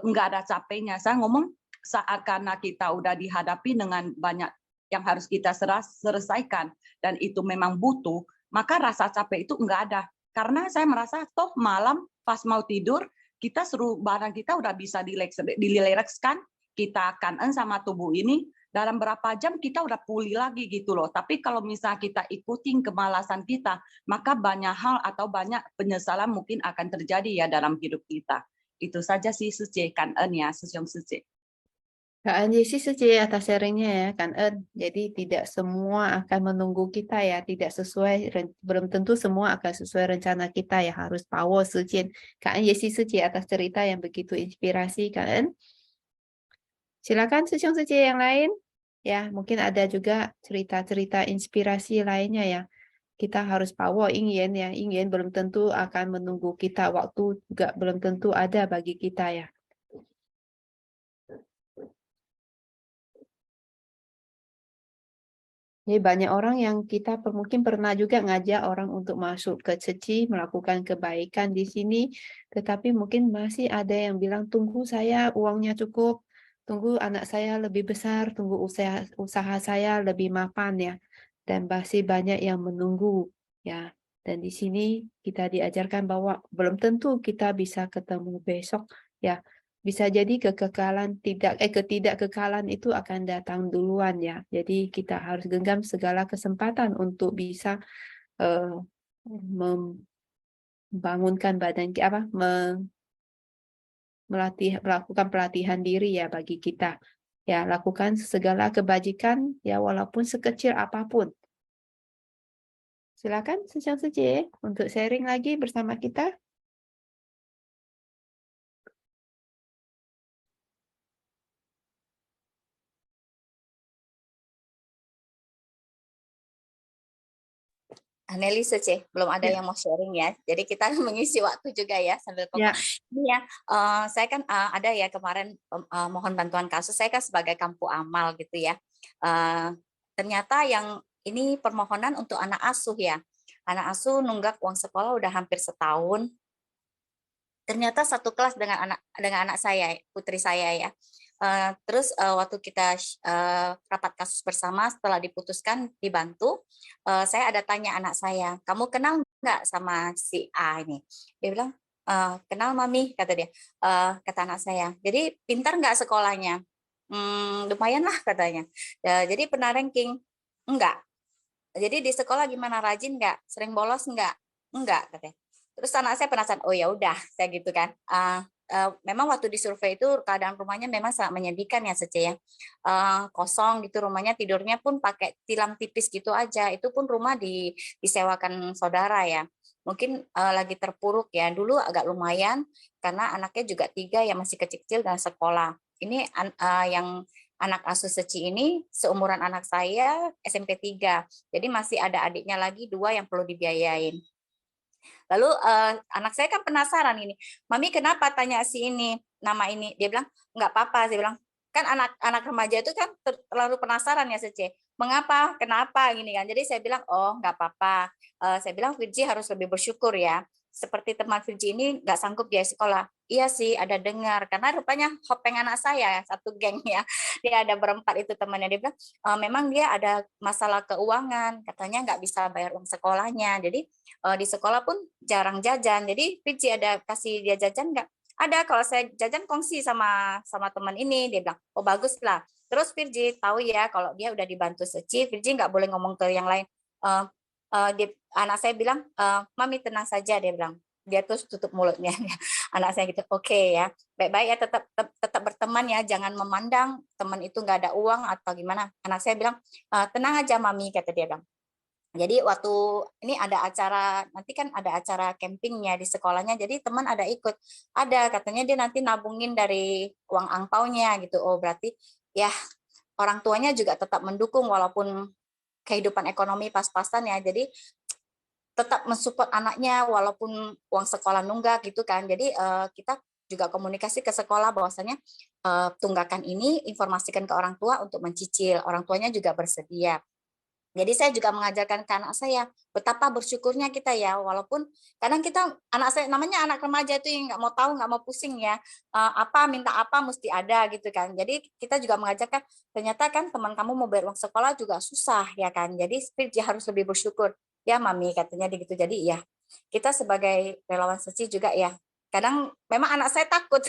nggak ada capeknya. Saya ngomong saat karena kita udah dihadapi dengan banyak yang harus kita selesaikan dan itu memang butuh, maka rasa capek itu nggak ada. Karena saya merasa toh malam pas mau tidur kita seluruh barang kita udah bisa dilelekskan, kita kangen sama tubuh ini. Dalam berapa jam kita udah pulih lagi gitu loh. Tapi kalau misalnya kita ikutin kemalasan kita, maka banyak hal atau banyak penyesalan mungkin akan terjadi ya dalam hidup kita. Itu saja sih Suci, kan ya, Susyong Suci. Kak Anjesi Suci atas sharingnya ya, kan jadi tidak semua akan menunggu kita ya, tidak sesuai, belum tentu semua akan sesuai rencana kita ya, harus power Suci. Kak Anjesi Suci atas cerita yang begitu inspirasi, kan. Silakan Susyong Suci yang lain. Ya, mungkin ada juga cerita-cerita inspirasi lainnya ya. Kita harus power ingin ya. Ingin belum tentu akan menunggu kita. Waktu juga belum tentu ada bagi kita ya. Jadi banyak orang yang kita mungkin pernah juga ngajak orang untuk masuk ke Ceci, melakukan kebaikan di sini. Tetapi mungkin masih ada yang bilang, tunggu saya uangnya cukup. Tunggu anak saya lebih besar, tunggu usaha saya lebih mapan ya. Dan masih banyak yang menunggu ya. Dan di sini kita diajarkan bahwa belum tentu kita bisa ketemu besok ya. Bisa jadi ketidakkekalan itu akan datang duluan ya. Jadi kita harus genggam segala kesempatan untuk bisa membangunkan badan kita, melakukan pelatihan diri ya bagi kita. Ya, lakukan segala kebajikan ya walaupun sekecil apapun. Silakan Susyong Suci untuk sharing lagi bersama kita. Nelly Suci, belum ada yang mau sharing ya. Jadi kita mengisi waktu juga ya sambil Ya. Ini ya, saya kan ada ya kemarin mohon bantuan kasus, saya kan sebagai kampu amal gitu ya. Ternyata yang ini permohonan untuk anak asuh ya. Anak asuh nunggak uang sekolah udah hampir setahun. Ternyata satu kelas dengan anak saya, putri saya ya. Terus waktu kita rapat kasus bersama setelah diputuskan dibantu, saya ada tanya anak saya, kamu kenal nggak sama si A ini? Dia bilang, kenal mami, kata dia. Kata anak saya, jadi pintar nggak sekolahnya? Lumayan lah katanya. Jadi pernah ranking? Enggak. Jadi di sekolah gimana, rajin nggak? Sering bolos nggak? Enggak katanya. Terus anak saya penasaran, oh ya udah, saya gitu kan. Memang waktu di survei itu keadaan rumahnya memang sangat menyedihkan ya Sece ya. Kosong gitu rumahnya, tidurnya pun pakai tilam tipis gitu aja. Itu pun rumah disewakan saudara ya. Mungkin lagi terpuruk ya. Dulu agak lumayan karena anaknya juga 3 yang masih kecil-kecil dan sekolah. Ini yang anak asuh Seci ini seumuran anak saya SMP 3. Jadi masih ada adiknya lagi 2 yang perlu dibiayain. Lalu anak saya kan penasaran ini, Mami kenapa tanya si ini nama ini? Dia bilang nggak apa-apa. Saya bilang kan anak remaja itu kan terlalu penasaran ya Sece. Mengapa? Kenapa gini kan? Jadi saya bilang oh nggak apa-apa. Saya bilang Virgi harus lebih bersyukur ya. Seperti teman Virgi ini nggak sanggup dia sekolah. Iya sih ada dengar karena rupanya hopeng anak saya satu geng ya. Dia ada berempat itu temannya. Dia bilang memang dia ada masalah keuangan. Katanya nggak bisa bayar uang sekolahnya. Jadi di sekolah pun jarang jajan. Jadi Virgi ada kasih dia jajan nggak? Ada, kalau saya jajan kongsi sama teman ini. Dia bilang, oh bagus lah. Terus Virgi tahu ya kalau dia udah dibantu Seci, Virgi nggak boleh ngomong ke yang lain. Anak saya bilang, Mami tenang saja, dia bilang. Dia terus tutup mulutnya. Anak saya gitu, oke ya, baik-baik ya, tetap berteman ya, jangan memandang teman itu nggak ada uang atau gimana. Anak saya bilang, tenang aja Mami, kata dia bilang. Jadi waktu ini ada acara, nanti kan ada acara campingnya di sekolahnya, jadi teman ada ikut. Ada, katanya dia nanti nabungin dari uang angpaunya gitu. Oh berarti ya orang tuanya juga tetap mendukung walaupun kehidupan ekonomi pas-pasan ya. Jadi tetap mensupport anaknya walaupun uang sekolah nunggak gitu kan. Jadi kita juga komunikasi ke sekolah bahwasanya tunggakan ini informasikan ke orang tua untuk mencicil. Orang tuanya juga bersedia. Jadi saya juga mengajarkan ke anak saya betapa bersyukurnya kita ya, walaupun kadang kita anak saya namanya anak remaja itu yang nggak mau tahu, nggak mau pusing ya, apa minta apa mesti ada gitu kan. Jadi kita juga mengajarkan ternyata kan teman kamu mau bayar uang sekolah juga susah ya kan. Jadi dia harus lebih bersyukur ya Mami katanya gitu. Jadi ya kita sebagai relawan Seci juga ya. Kadang memang anak saya takut.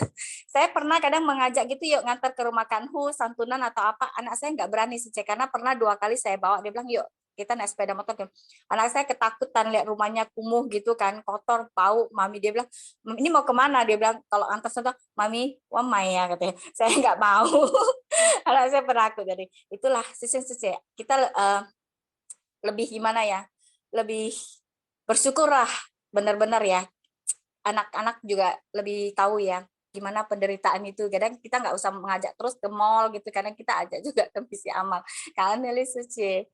Saya pernah kadang mengajak gitu, yuk ngantar ke rumah kanhu, santunan atau apa. Anak saya nggak berani sih, karena pernah 2 kali saya bawa. Dia bilang, yuk kita naik sepeda motor. Anak saya ketakutan lihat rumahnya kumuh gitu kan, kotor, bau. Mami dia bilang, ini mau kemana? Dia bilang, kalau antar santunan, Mami, wamai ya katanya. Saya nggak mau. Anak saya penakut. Jadi itulah sisi kita lebih gimana ya? Lebih bersyukurlah, benar-benar ya. Anak-anak juga lebih tahu ya gimana penderitaan itu. Kadang kita nggak usah mengajak terus ke mall gitu, kadang kita ajak juga ke misi amal. Kak Nelly Suci,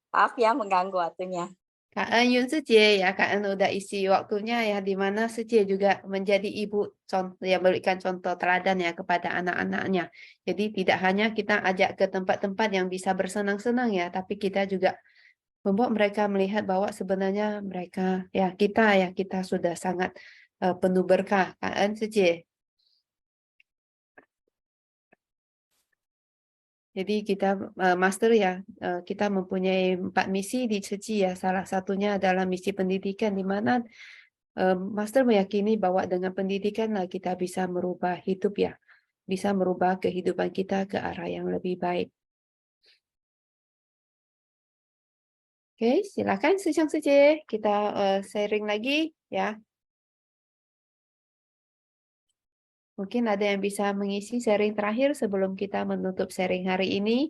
maaf ya mengganggu waktunya. Kak En Yun Secie ya, Kak En udah isi waktunya ya, di mana Secie juga menjadi ibu contoh yang memberikan contoh teladan ya kepada anak-anaknya. Jadi tidak hanya kita ajak ke tempat-tempat yang bisa bersenang-senang ya, tapi kita juga membuat mereka melihat bahwa sebenarnya mereka ya kita sudah sangat penuh berkah. Kak En Secie. Jadi kita master ya, kita mempunyai 4 misi di Seci ya. Salah satunya adalah misi pendidikan, di mana master meyakini bahwa dengan pendidikan lah kita bisa merubah hidup ya, bisa merubah kehidupan kita ke arah yang lebih baik. Oke, silakan Sejong Sece, kita sharing lagi ya. Mungkin ada yang bisa mengisi sharing terakhir sebelum kita menutup sharing hari ini.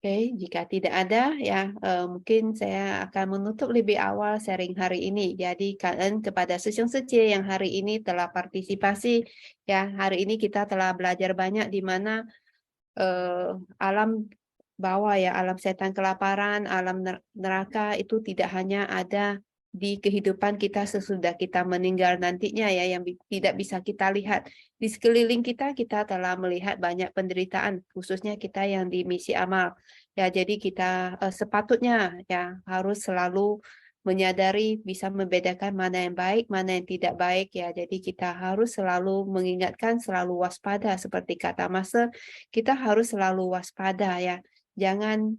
Oke, jika tidak ada ya mungkin saya akan menutup lebih awal sharing hari ini. Jadi kalian kepada Sejong Secie yang hari ini telah partisipasi ya, hari ini kita telah belajar banyak di mana alam bawah ya, alam setan kelaparan, alam neraka itu tidak hanya ada di kehidupan kita sesudah kita meninggal nantinya ya, yang tidak bisa kita lihat. Di sekeliling kita telah melihat banyak penderitaan, khususnya kita yang di misi amal. Ya, jadi kita sepatutnya ya harus selalu menyadari, bisa membedakan mana yang baik, mana yang tidak baik ya. Jadi kita harus selalu mengingatkan, selalu waspada seperti kata Master, kita harus selalu waspada ya. Jangan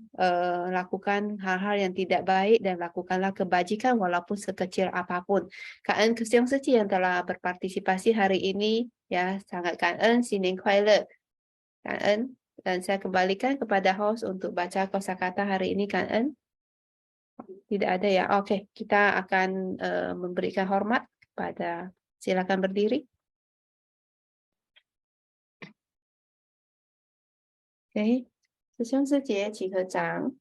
lakukan hal-hal yang tidak baik dan lakukanlah kebajikan walaupun sekecil apapun. Kak En Sejong Secie yang telah berpartisipasi hari ini ya, sangat Kak En Sining Kuai Le. Kak En, dan saya kembalikan kepada host untuk baca kosakata hari ini Kak En. Tidak ada ya. Oke, kita akan memberikan hormat kepada, silakan berdiri. OK，师兄师姐请合掌，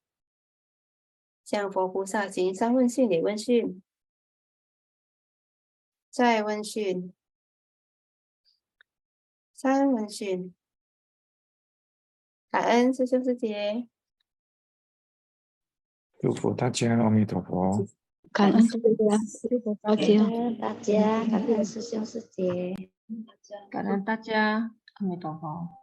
向佛菩萨行三问讯礼问讯，再问讯，三问讯，感恩师兄师姐。祝福大家，阿弥陀佛。感恩大家，祝福大家。感恩大家，感恩师兄师姐。感恩大家，阿弥陀佛。